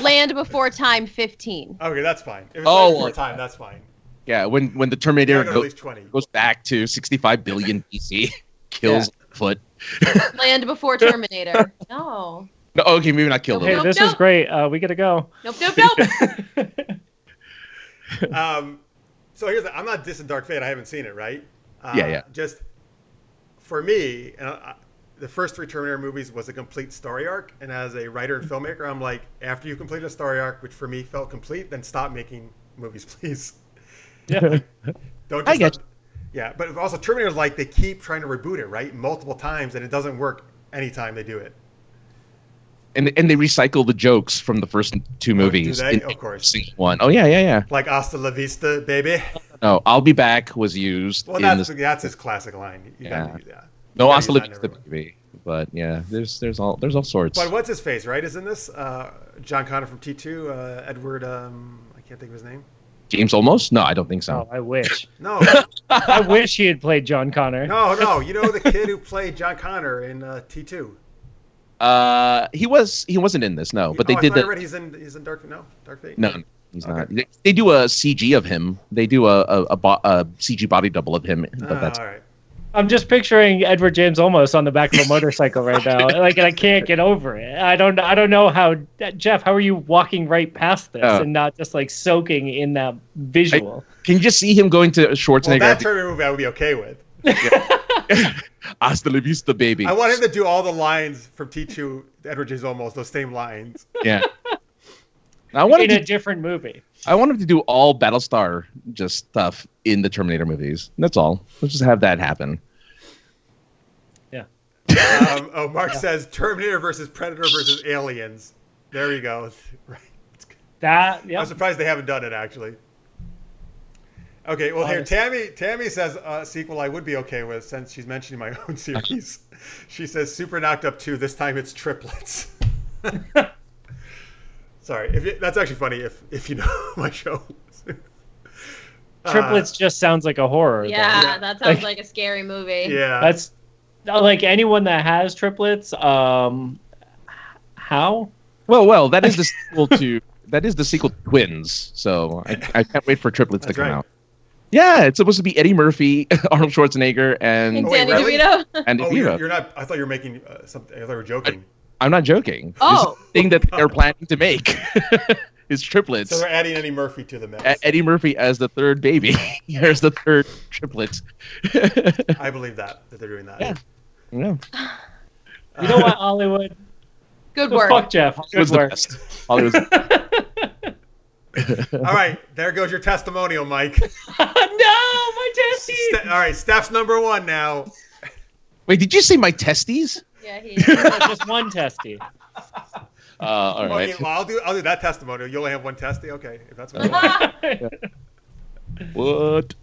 Land Before Time 15. Okay, that's fine. If it's Land Before Time, that's fine. Yeah, when the Terminator goes back to 65 billion BC, kills Foot. Land Before Terminator. No. No, okay, maybe not kill them. Hey, this is great. We gotta go. Nope. So I'm not dissing Dark Fate. I haven't seen it, right? Yeah. Just for me, the first 3 Terminator movies was a complete story arc. And as a writer and filmmaker, I'm like, after you complete a story arc, which for me felt complete, then stop making movies, please. Yeah. Don't. I get you. Yeah, but also Terminator's like they keep trying to reboot it, right? Multiple times, and it doesn't work anytime they do it. And they recycle the jokes from the first 2 movies. Do they? Of course. One. Oh yeah. Like Hasta la vista, baby. No, I'll be back was used. Well, that's his classic line. You gotta use that. No Hasta la vista, baby. But yeah, there's all sorts. But what's his face, right? Isn't this John Connor from T2? Edward, I can't think of his name. James Olmos? No, I don't think so. Oh, I wish. No. I wish he had played John Connor. No. You know the kid who played John Connor in T2. He wasn't in this, no. But they did that. He's in Dark Fate. No, he's not. They do a CG of him. They do a CG body double of him. But that's all right. I'm just picturing Edward James Olmos on the back of a motorcycle right now. Like, and I can't get over it. I don't know how, Jeff. How are you walking right past this and not just like soaking in that visual? Can you just see him going to Schwarzenegger? Well, that Terminator movie I would be okay with. Hasta la vista, baby. I want him to do all the lines from T2, Edward James Olmos, those same lines. Yeah. In a different movie. I want him to do all Battlestar just stuff in the Terminator movies. That's all. Let's just have that happen. Yeah. Mark says Terminator versus Predator versus Aliens. There you go. Right. That. Yep. I'm surprised they haven't done it actually. Okay, well here Tammy says sequel I would be okay with since she's mentioning my own series. She says Super Knocked Up 2. This time it's triplets. Sorry, that's actually funny if you know my show. Triplets just sounds like a horror. Yeah, that sounds like a scary movie. Yeah, that's like anyone that has triplets. How? Well, that is the sequel to Twins. So I can't wait for triplets to come out. Yeah, it's supposed to be Eddie Murphy, Arnold Schwarzenegger, and Danny really? DeVito. And DeVito. You're not. I thought you were making something. I thought you were joking. I'm not joking. Oh. This is the thing that they're planning to make is triplets. So they're adding Eddie Murphy to the mix. Eddie Murphy as the third baby. Here's the third triplet. I believe that they're doing that. Yeah. Yeah. You know what, Hollywood? Good Go work. fuck Jeff. Good work. Hollywood's All right, there goes your testimonial, Mike. No, my testes. All right, Steph's number one now. Wait, did you say my testes? Yeah, he Just one testy. All right. Okay, well, I'll do that testimonial. You only have one testy? Okay, if that's what you want. What?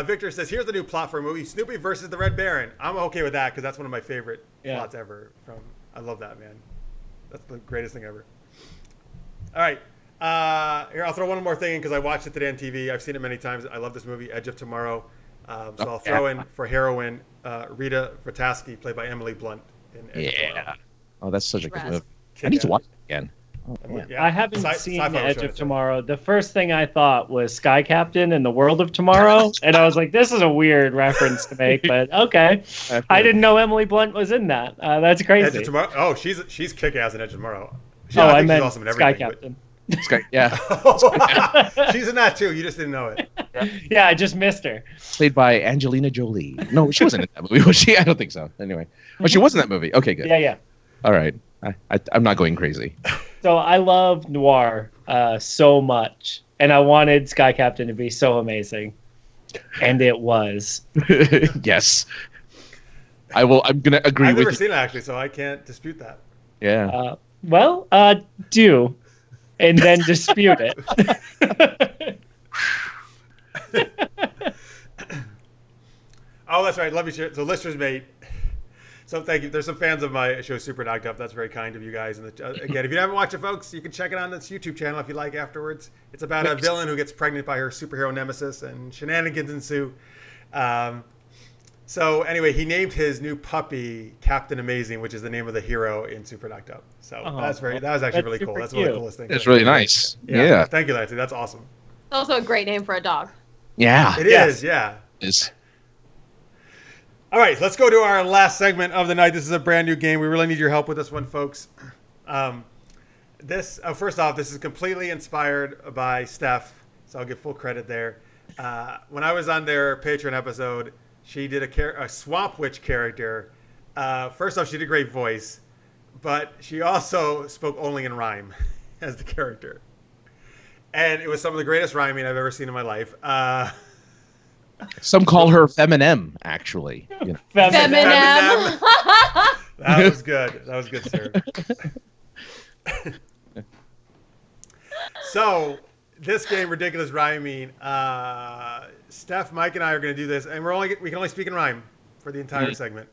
Victor says, here's the new plot for a movie, Snoopy versus the Red Baron. I'm okay with that because that's one of my favorite plots ever. I love that, man. That's the greatest thing ever. All right. Here, I'll throw one more thing in because I watched it today on TV. I've seen it many times. I love this movie, Edge of Tomorrow. So I'll throw in for heroine Rita Vertasky, played by Emily Blunt. In Edge of Tomorrow. Oh, that's such a good movie. Kick I need to ass. watch it again. Oh, man. Yeah. I haven't Sci-fi seen was Edge showing of it. Tomorrow. The first thing I thought was Sky Captain and the World of Tomorrow, and I was like, "This is a weird reference to make," but okay. I didn't know Emily Blunt was in that. That's crazy. Edge of Tomorrow. Oh, she's kick-ass in Edge of Tomorrow. I think meant she's awesome in Sky everything, Captain. Yeah. She's in that too. You just didn't know it. Yeah, I just missed her. Played by Angelina Jolie. No, she wasn't in that movie, was she? I don't think so. Anyway. Oh, she was in that movie. Okay, good. Yeah. All right. I'm not going crazy. So I love noir so much, and I wanted Sky Captain to be so amazing, and it was. Yes. I'm going to agree I've with never you. seen it actually, so I can't dispute that. Yeah. Do, and then dispute it. Oh, that's right. Let me share. So, listeners mate. So, thank you. There's some fans of my show, Super Knocked Up. That's very kind of you guys. And again, if you haven't watched it, folks, you can check it on this YouTube channel if you like afterwards. It's about a villain who gets pregnant by her superhero nemesis, and shenanigans ensue. So, anyway, he named his new puppy Captain Amazing, which is the name of the hero in Super Knocked Up. So, that was actually really cool. That's one of the coolest things. It's really nice. Yeah. Thank you, Lance. That's awesome. It's also a great name for a dog. Yeah. It is, yeah. It is. All right, let's go to our last segment of the night. This is a brand new game. We really need your help with this one, folks. First off, this is completely inspired by Steph, so I'll give full credit there. When I was on their Patreon episode, she did a Swamp Witch character. First off, she did a great voice, but she also spoke only in rhyme as the character. And it was some of the greatest rhyming I've ever seen in my life. Some call her Feminem, actually. You know. Feminem. That was good. That was good, sir. So, this game, Ridiculous Rhyming, Steph, Mike, and I are going to do this, and we can only speak in rhyme for the entire segment.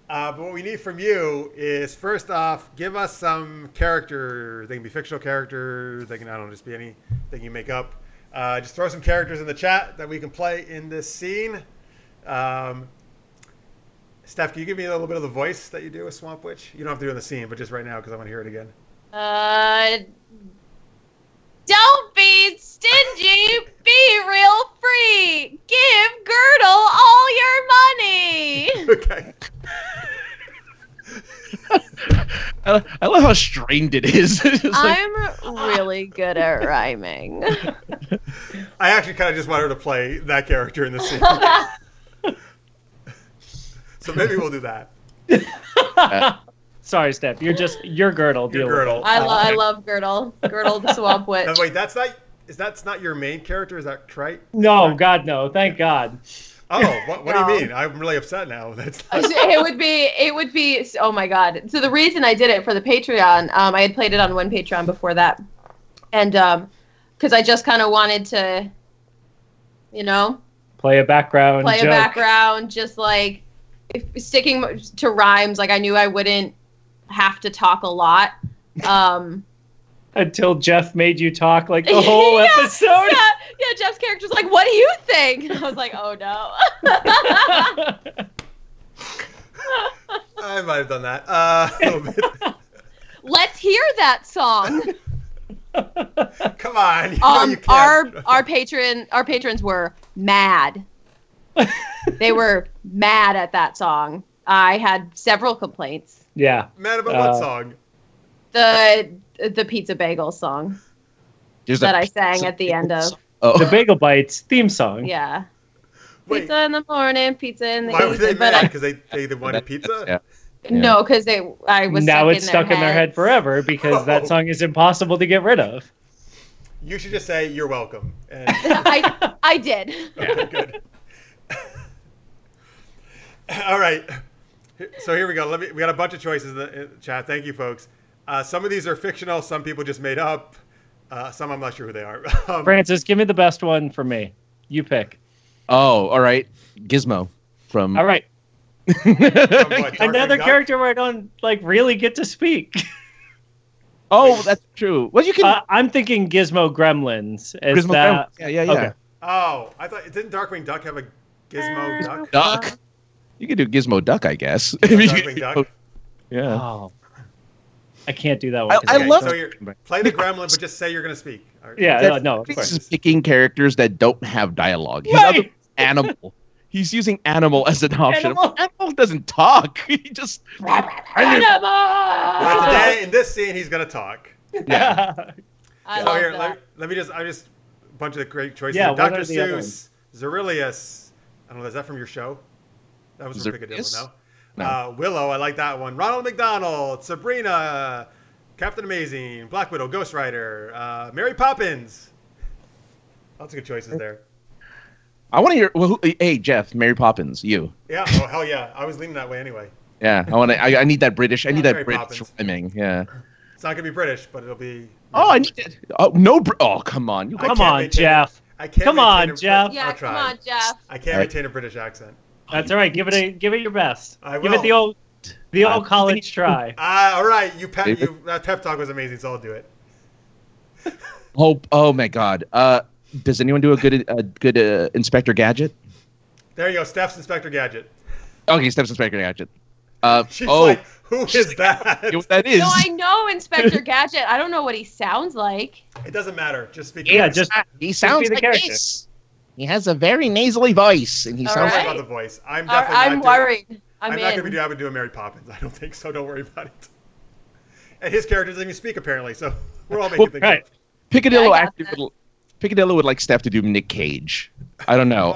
But what we need from you is, first off, give us some characters. They can be fictional characters. They can, just be anything you make up. Just throw some characters in the chat that we can play in this scene. Steph, can you give me a little bit of the voice that you do with Swamp Witch? You don't have to do it in the scene, but just right now because I want to hear it again. Don't be stingy, be real free. Give Girdle all your money. Okay. I love how strained it is. I'm really good at rhyming. I actually kind of just want her to play that character in the scene. So maybe we'll do that. Sorry, Steph. You're Girdle. Deal with it. I love Girdle. Girdle the Swamp Witch. Now, wait, that's not your main character? Is that right? No, God, no. Thank God. Oh, what do you mean? I'm really upset now. It would be. Oh my god! So the reason I did it for the Patreon, I had played it on one Patreon before that, and because I just kind of wanted to, play a background. Just like sticking to rhymes. Like I knew I wouldn't have to talk a lot. Until Jeff made you talk like the whole episode. Yeah, Jeff's character's like, "What do you think?" And I was like, "Oh no." I might have done that a little bit. Let's hear that song. Come on. You our patrons were mad. They were mad at that song. I had several complaints. Yeah. Mad about what song? The pizza bagel song that I sang at the end of. The Bagel Bites theme song. Yeah. Wait. Pizza in the morning, pizza in the evening. Why were they mad? Because they wanted Yeah. pizza? Yeah. No, because I was now it's stuck in their head forever because that song is impossible to get rid of. You should just say you're welcome. And... I did. Okay, good. All right. So here we go. We got a bunch of choices in the chat. Thank you, folks. Some of these are fictional. Some people just made up. Some I'm not sure who they are. Francis, give me the best one for me. You pick. Oh, all right. Gizmo from. All right. What, Another Duck? character where I don't really get to speak. Oh, that's true. Well, you can. I'm thinking Gizmo Gremlins. Is Gizmo that Gremlins. Yeah. Okay. Oh, I thought didn't Darkwing Duck have a Gizmo Duck? Duck. You could do Gizmo Duck, I guess. Darkwing Duck. Yeah. Oh. I can't do that one. I love. So you're play the Gremlin, but just say you're gonna speak. All right. Yeah. No. Of He's course. just picking characters that don't have dialogue. His Right. other animal. He's using animal as an option. Animal. Doesn't talk. He just. Well, today in this scene, he's gonna talk. Yeah. I So love here, that. let me just. I just a bunch of the great choices. Yeah, what Dr. are the other Seuss, Zerilius. I don't know. Is that from your show? That was from Piccadilly. Zerilius? No. Willow. I like that one. Ronald McDonald. Sabrina. Captain Amazing. Black Widow. Ghost Rider. Mary Poppins. Lots of good choices there. I want to hear. Well, hey, Jeff, Mary Poppins, you. Yeah. Oh hell yeah. I was leaning that way anyway. Yeah, I want to. I need that British. I need that Mary British Poppins. rhyming. Yeah. It's not gonna be British, but it'll be. Oh, I need that. Oh no. Oh, come on. You I Come can't on, maintain- Jeff. I can't Come maintain on, a- Jeff. Yeah, I'll come try. on, Jeff. I can't maintain a British accent. That's all right. Give it your best. I Give will. it the old college try. All right. That pep talk was amazing, so I'll do it. Oh my God. Does anyone do a good Inspector Gadget? There you go. Steph's Inspector Gadget. Okay, Steps Inspector Gadget. She's like, who is that? You know what that is? No, I know Inspector Gadget. I don't know what he sounds like. It doesn't matter. Just speak. Yeah, correct. just He sounds be the like character. this. He has a very nasally voice, and he All sounds Don't worry right. about the voice. I'm I'm definitely not worried. I'm I'm not gonna in. be doing Mary Poppins. I don't think so. Don't worry about it. And his character doesn't even speak apparently, so we're all making things right. up. Piccadillo. Yeah, I got Actually, that. Piccadillo would like Steph to do Nick Cage. I don't know.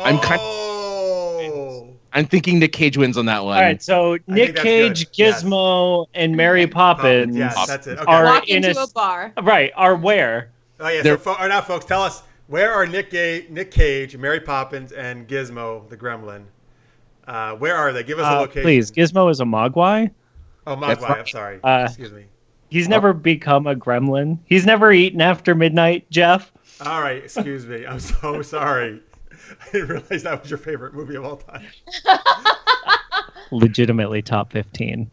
I'm thinking Nick Cage wins on that one. All right. So Nick that's Cage, good. Yes. Okay. and Mary Poppins. Yeah, that's it. Okay. Are Walk in into a- a bar. Right. Are where? Oh yeah. They're- So now, folks, tell us where are Nick Cage, Mary Poppins, and Gizmo the Gremlin? Where are they? Give us a location. Please. Gizmo is a Mogwai. Oh, That's Mogwai. right. I'm sorry. Excuse me. He's never become a gremlin. He's never eaten after midnight, Jeff. All right. Excuse me. I'm so sorry. I didn't realize that was your favorite movie of all time. Legitimately top 15.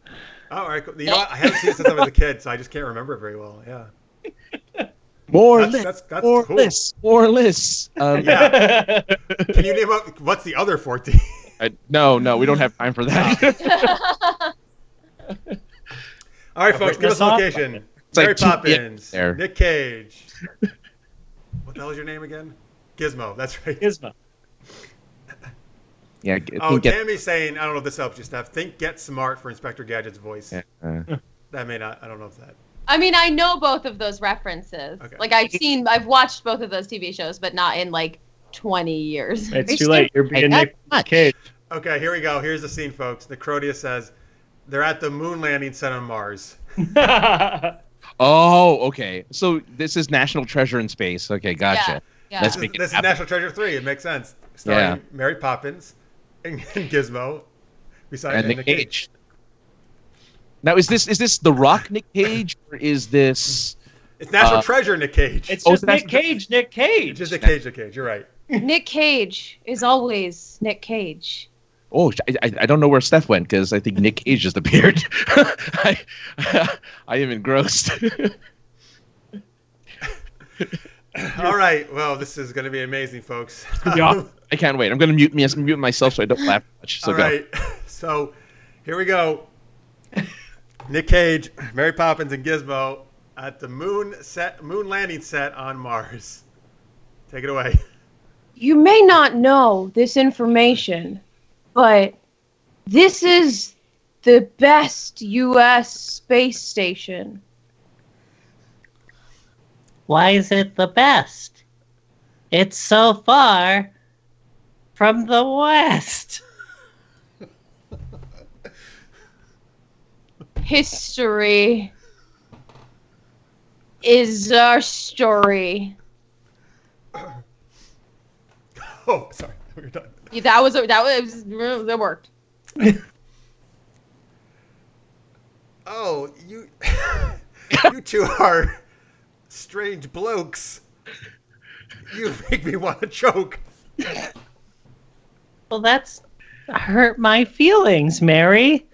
All right. Cool. You know what? I haven't seen it since I was a kid, so I just can't remember it very well. Yeah. More That's more cool. lists. More lists. Yeah. Can you name up what's the other 14? No, we don't have time for that. All right, folks, give us a location. It's like Mary 2 p.m. Poppins, there. Nick Cage. What the hell is your name again? Gizmo. That's right. Gizmo. Yeah. Tammy's saying, I don't know if this helps you, Steph. Think Get Smart for Inspector Gadget's voice. That may not. I don't know if that. I mean, I know both of those references. Okay. Like I've watched both of those TV shows, but not in like 20 years. It's too late. You're being Nick Cage. Okay, here we go. Here's the scene, folks. Necrodia says they're at the moon landing set on Mars. Oh, okay. So this is National Treasure in Space. Okay, gotcha. Yeah. Let's This make it is happen. National Treasure 3. It makes sense. Starring Mary Poppins, and Gizmo. Besides And Nick Cage. Now, is this The Rock Nick Cage, or is this... It's National Treasure Nick Cage. It's just Nick Cage, Nick Cage. It's just Nick Cage, you're right. Nick Cage is always Nick Cage. Oh, I don't know where Steph went, because I think Nick Cage just appeared. I am engrossed. All right, well, this is going to be amazing, folks. Yeah, I can't wait. I'm going to mute myself so I don't laugh much. So all right, so here we go. Nick Cage, Mary Poppins, and Gizmo at the moon landing set on Mars. Take it away. You may not know this information, but this is the best U.S. space station. Why is it the best? It's so far from the West. History is our story. Oh, sorry, we're done. Yeah, that worked. Oh, you two are strange blokes. You make me want to choke. Well, that's hurt my feelings, Mary.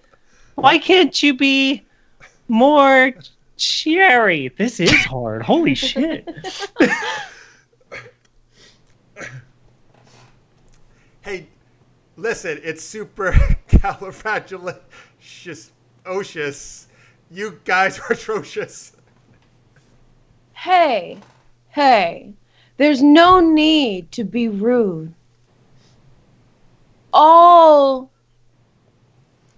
Why can't you be more cherry? This is hard. Holy shit. Hey, listen, it's super califragilisticexpialidocious. You guys are atrocious. Hey, there's no need to be rude. All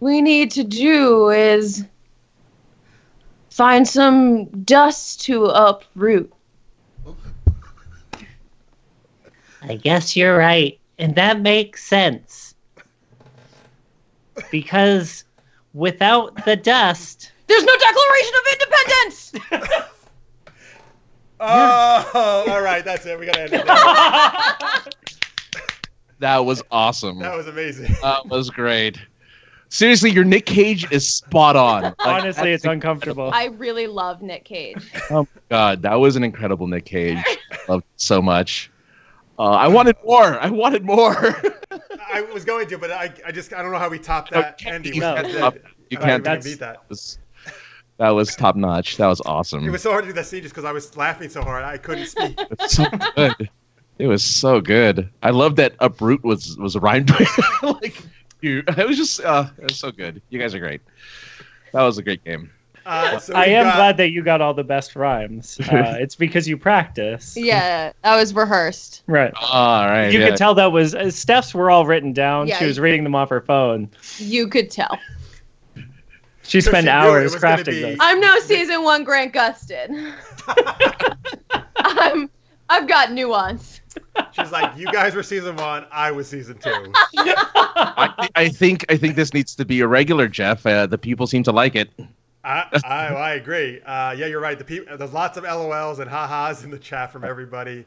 we need to do is find some dust to uproot. I guess you're right. And that makes sense. Because without the dust... There's no Declaration of Independence! Oh, all right, that's it. We got to end it there. That was awesome. That was amazing. That was great. Seriously, your Nick Cage is spot on. Like, Honestly, it's uncomfortable. I really love Nick Cage. Oh my god, that was an incredible Nick Cage. Loved it so much. I wanted more. I I was going to, but I don't know how we topped that ending. You can't beat that. That was top notch. That was awesome. It was so hard to do that scene just because I was laughing so hard I couldn't speak. It's so good. It was so good. I love that uproot was rhymed with. It was just it was so good. You guys are great. That was a great game. So I am glad that you got all the best rhymes. It's because you practice. Yeah, that was rehearsed. Right. All right. You could tell that was Steph's were all written down. Yeah. She was reading them off her phone. You could tell. She spent hours crafting them. I'm no season 1 Grant Gustin. I've got nuance. She's like, you guys were season 1, I was season 2. I think this needs to be a regular, Jeff. The people seem to like it. I agree. Yeah, you're right. There's lots of LOLs and ha-has in the chat from everybody.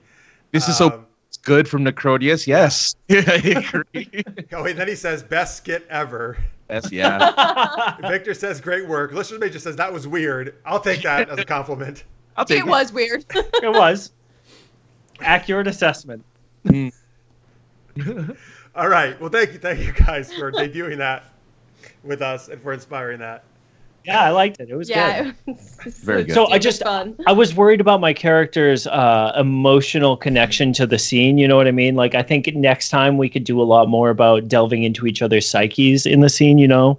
This is so good from Necrodius. Yes. I agree. Oh, and then he says, best skit ever. Yes, yeah. Victor says, great work. Listener Major says, that was weird. I'll take that as a compliment. I'll take it. Was weird. It was. Accurate assessment. All right. Well, thank you guys for debuting that with us and for inspiring that. Yeah, I liked it. It was good. Very good. So I was worried about my character's emotional connection to the scene. You know what I mean? Like, I think next time we could do a lot more about delving into each other's psyches in the scene, you know?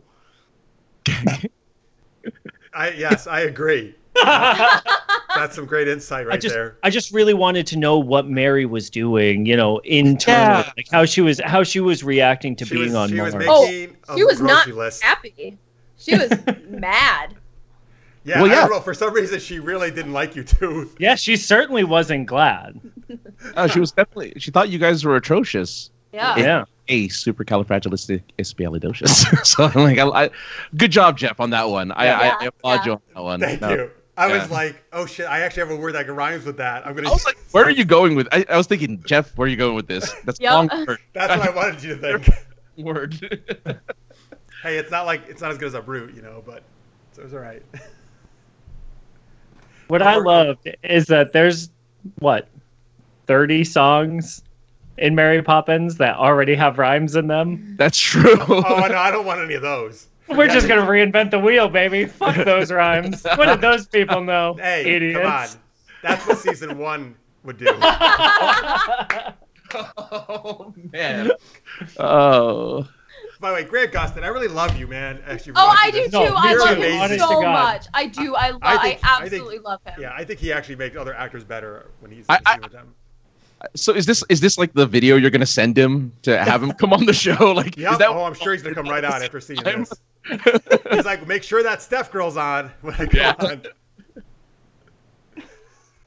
Yes, I agree. That's some great insight there. I just really wanted to know what Mary was doing, you know, internally, like how she was reacting to being on Mars. She was not happy. She was mad. Yeah, I don't know. For some reason, she really didn't like you two. Yeah, she certainly wasn't glad. She was definitely. She thought you guys were atrocious. Yeah. A supercalifragilisticexpialidocious. So I'm like, good job, Jeff, on that one. I applaud you on that one. Thank you. I was like, oh shit, I actually have a word that rhymes with that. I was like, where are you going with? I was thinking, Jeff, where are you going with this? That's long word. That's what I wanted you to think. Word. Hey, it's not as good as a Brute, but it was all right. What I loved is that there's 30 songs in Mary Poppins that already have rhymes in them. That's true. Oh no, I don't want any of those. We're just gonna reinvent the wheel, baby. Fuck those rhymes. What did those people know? Hey, idiots. Come on. That's what season 1 would do. Oh man. Oh. By the way, Grant Gustin, I really love you, man. Actually, I do too. No, I you're love amazing. him Honest to so God. much. I do. I absolutely love him. Yeah, I think he actually makes other actors better when he's with them. So is this like the video you're gonna send him to have him come on the show? Like, Yep. is that? Oh, I'm sure he's gonna come right on after seeing this. He's like, make sure that Steph girl's on when I come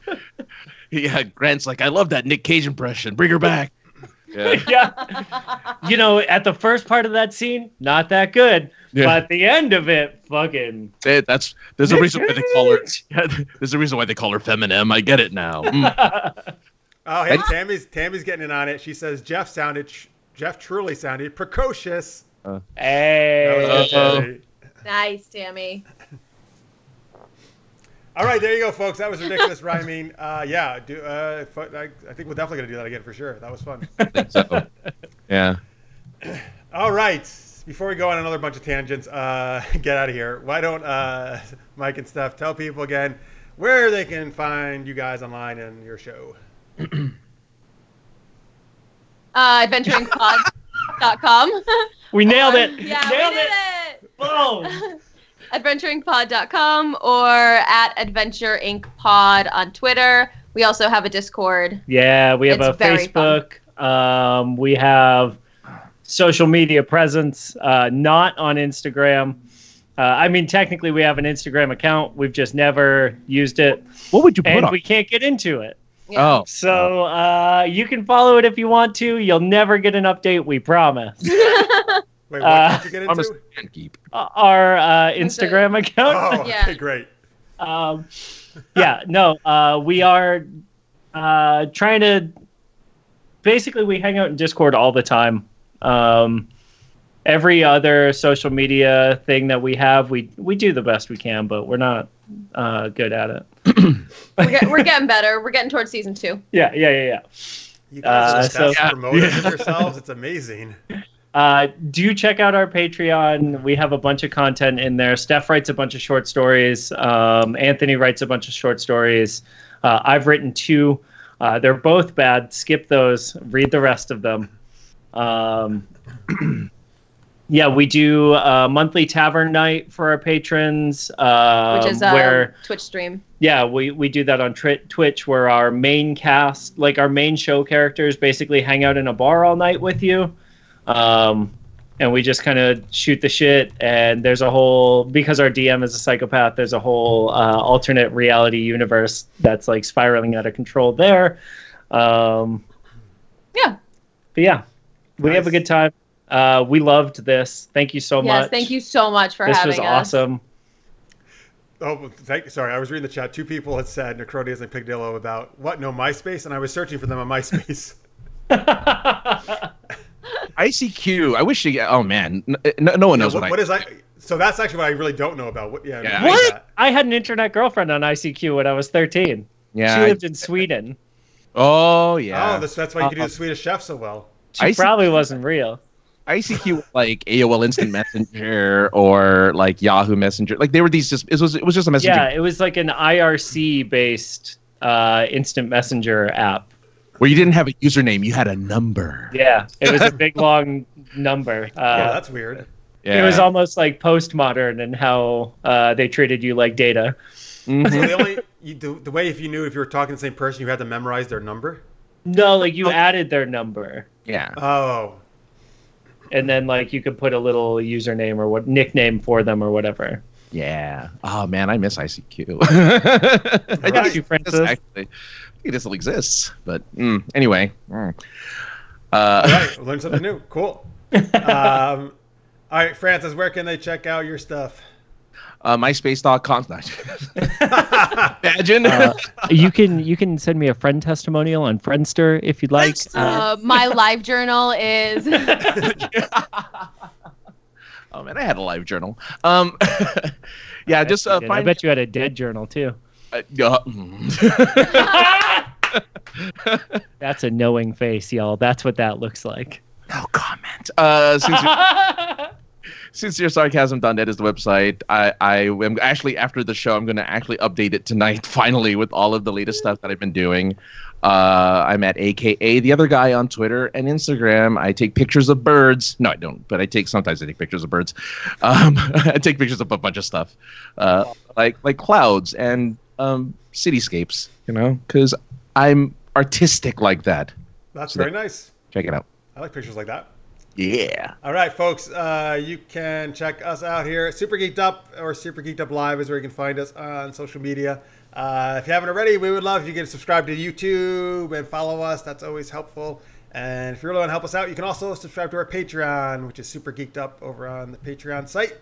on. Yeah, Grant's like, I love that Nick Cage impression. Bring her back. Yeah. Yeah. At the first part of that scene, not that good. Yeah. But at the end of it, fucking. There's a reason why they call her. Yeah, there's a reason why they call her Feminem. I get it now. Oh, hey, Tammy's getting in on it. She says Jeff truly sounded precocious. Hey. Nice, Tammy. All right, there you go, folks. That was ridiculous rhyming. I think we're definitely gonna do that again for sure. That was fun. I think so. Yeah. All right. Before we go on another bunch of tangents, get out of here. Why don't Mike and Steph tell people again where they can find you guys online and your show? Adventuringpod.com. We nailed it. Yeah, nailed we did it. Boom. Adventuringpod.com or at Adventure Inc. Pod on Twitter. We also have a Discord. Yeah, we have It's a very Facebook. We have social media presence, not on Instagram. Technically, we have an Instagram account. We've just never used it. What would you put And on? we can't get into it. Yeah. Oh. So you can follow it if you want to. You'll never get an update, we promise. Wait, what did you get Promise into? can't keep. Our Instagram account. Oh, Yeah. okay, great. We are trying to. Basically, we hang out in Discord all the time. Every other social media thing that we have, we do the best we can, but we're not good at it. We're getting better. We're getting towards season 2. Yeah. You guys are the best so- promoters of yourselves. It's amazing. Do check out our Patreon. We have a bunch of content in there. Steph writes a bunch of short stories. Anthony writes a bunch of short stories. I've written 2. They're both bad. Skip those. Read the rest of them. We do a monthly tavern night for our patrons. Which is where Twitch stream. Yeah, we do that on Twitch, where our main cast, like our main show characters, basically hang out in a bar all night with you. And we just kind of shoot the shit. And there's a whole, because our DM is a psychopath, there's a whole alternate reality universe that's like spiraling out of control there. Yeah. But yeah, we have a good time. We loved this. Thank you so much. Yes, thank you so much for this having was us. awesome. Oh, sorry. I was reading the chat. 2 people had said Necronius and Pigdillo about MySpace, and I was searching for them on MySpace. ICQ. I wish you. Oh man, no one knows what is that? So that's actually what I really don't know about. What is What? that? I had an internet girlfriend on ICQ when I was 13. Yeah. She lived in Sweden. Oh yeah. Oh, that's why you can do the Swedish Chef so well. She probably wasn't real. ICQ was like AOL Instant Messenger or like Yahoo Messenger. Like they were these just it was just a messenger. Yeah, it was like an IRC based instant messenger app. Where you didn't have a username, you had a number. Yeah, it was a big long number. Yeah, that's weird. Yeah. It was almost like postmodern and how they treated you like data. Mhm. So the way if you knew if you were talking to the same person, you had to memorize their number. No, like you added their number, Yeah. Oh, and then like you could put a little username or what nickname for them or whatever. Yeah. Oh man, I miss ICQ. I got you, Francis. Actually, I think it still exists, but anyway. all right. Learn something new. Cool. All right, Francis, where can they check out your stuff? MySpace.com. Imagine. You can send me a friend testimonial on Friendster if you'd like. My live journal is. Oh man, I had a live journal. Yeah, just I find. bet you had a dead journal too. That's a knowing face, y'all. That's what that looks like. No comment. Sinceresarcasm.net is the website. I am actually, after the show, I'm going to actually update it tonight, finally, with all of the latest stuff that I've been doing. I'm at AKA the other guy on Twitter and Instagram. I take pictures of birds. No, I don't, but sometimes I take pictures of birds. I take pictures of a bunch of stuff, like clouds and cityscapes, because I'm artistic like that. That's very nice. Check it out. I like pictures like that. Yeah. All right, folks. You can check us out here at Super Geeked Up, or Super Geeked Up Live is where you can find us on social media. If you haven't already, we would love if you could subscribe to YouTube and follow us. That's always helpful. And if you really want to help us out, you can also subscribe to our Patreon, which is Super Geeked Up over on the Patreon site.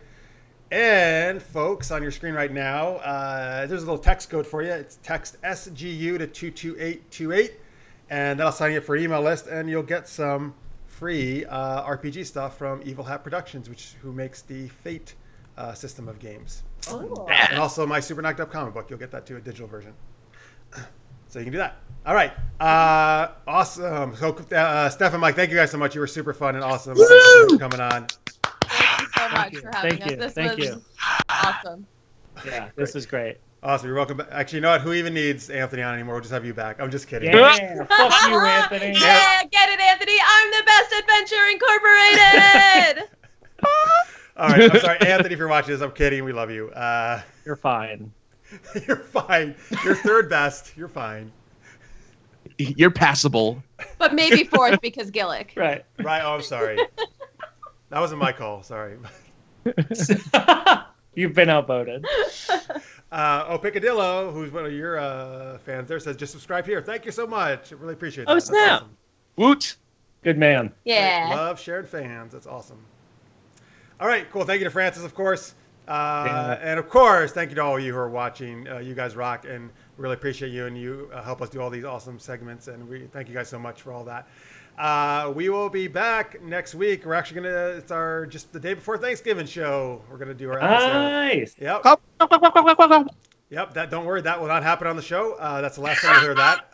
And folks, on your screen right now, there's a little text code for you. It's text SGU to 22828, and that'll sign you up for an email list, and you'll get some free RPG stuff from Evil Hat Productions, who makes the Fate system of games. Oh. And also my Super Knocked Up comic book. You'll get that too, a digital version. So you can do that. All right. Awesome. So, Steph and Mike, thank you guys so much. You were super fun and awesome. Thank you for coming on. Thank you so much for having us. This was awesome. Yeah, this is great. Awesome. You're welcome back. Actually, you know what? Who even needs Anthony on anymore? We'll just have you back. I'm just kidding. Yeah, fuck you, Anthony. Yeah, get it, Anthony. I'm the best adventure incorporated. All right. I'm sorry, Anthony, if you're watching this. I'm kidding. We love you. You're fine. You're fine. You're third best. You're fine. You're passable. But maybe fourth because Gillick. Right. Right. Oh, I'm sorry. That wasn't my call. Sorry. You've been outvoted. Picadillo, who's one of your fans there, says, just subscribe here. Thank you so much. I really appreciate that. Oh, That's snap. awesome. Woot. Good man. Yeah. Love shared fans. That's awesome. All right, cool. Thank you to Francis, of course. And, of course, thank you to all of you who are watching. You guys rock, and we really appreciate you, and you help us do all these awesome segments, and we thank you guys so much for all that. We will be back next week. We're actually it's our just the day before Thanksgiving show. We're gonna do our episode. Nice. Yep. Yep. Don't worry, that will not happen on the show. That's the last time you'll hear that.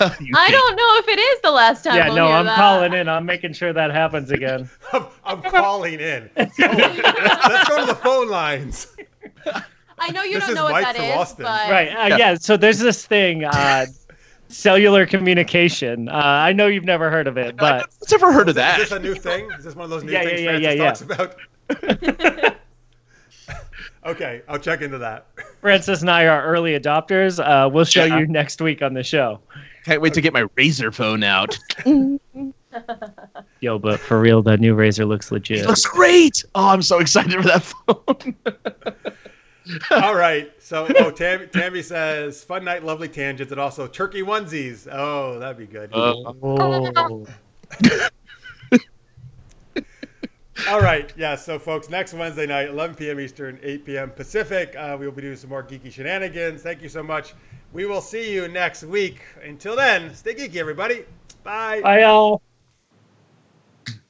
I don't know if it is the last time. Yeah, we'll no, hear I'm that. calling in. I'm making sure that happens again. I'm calling in. Let's go to the phone lines. I know you This don't is know what Mike that from is, Austin. but Right. Yeah. So there's this thing, cellular communication. I know you've never heard of it, but I've never heard of that. Is this a new thing? Is this one of those new Yeah, things yeah, Francis talks about? Okay, I'll check into that. Francis and I are early adopters. We'll show you next week on the show. Can't wait to get my Razer phone out. Yo, but for real, that new Razer looks legit. It looks great. Oh, I'm so excited for that phone. All right. So, Tammy says, fun night, lovely tangents, and also turkey onesies. Oh, that'd be good. Oh. All right. Yeah. So, folks, next Wednesday night, 11 p.m. Eastern, 8 p.m. Pacific, we will be doing some more geeky shenanigans. Thank you so much. We will see you next week. Until then, stay geeky, everybody. Bye. Bye, y'all.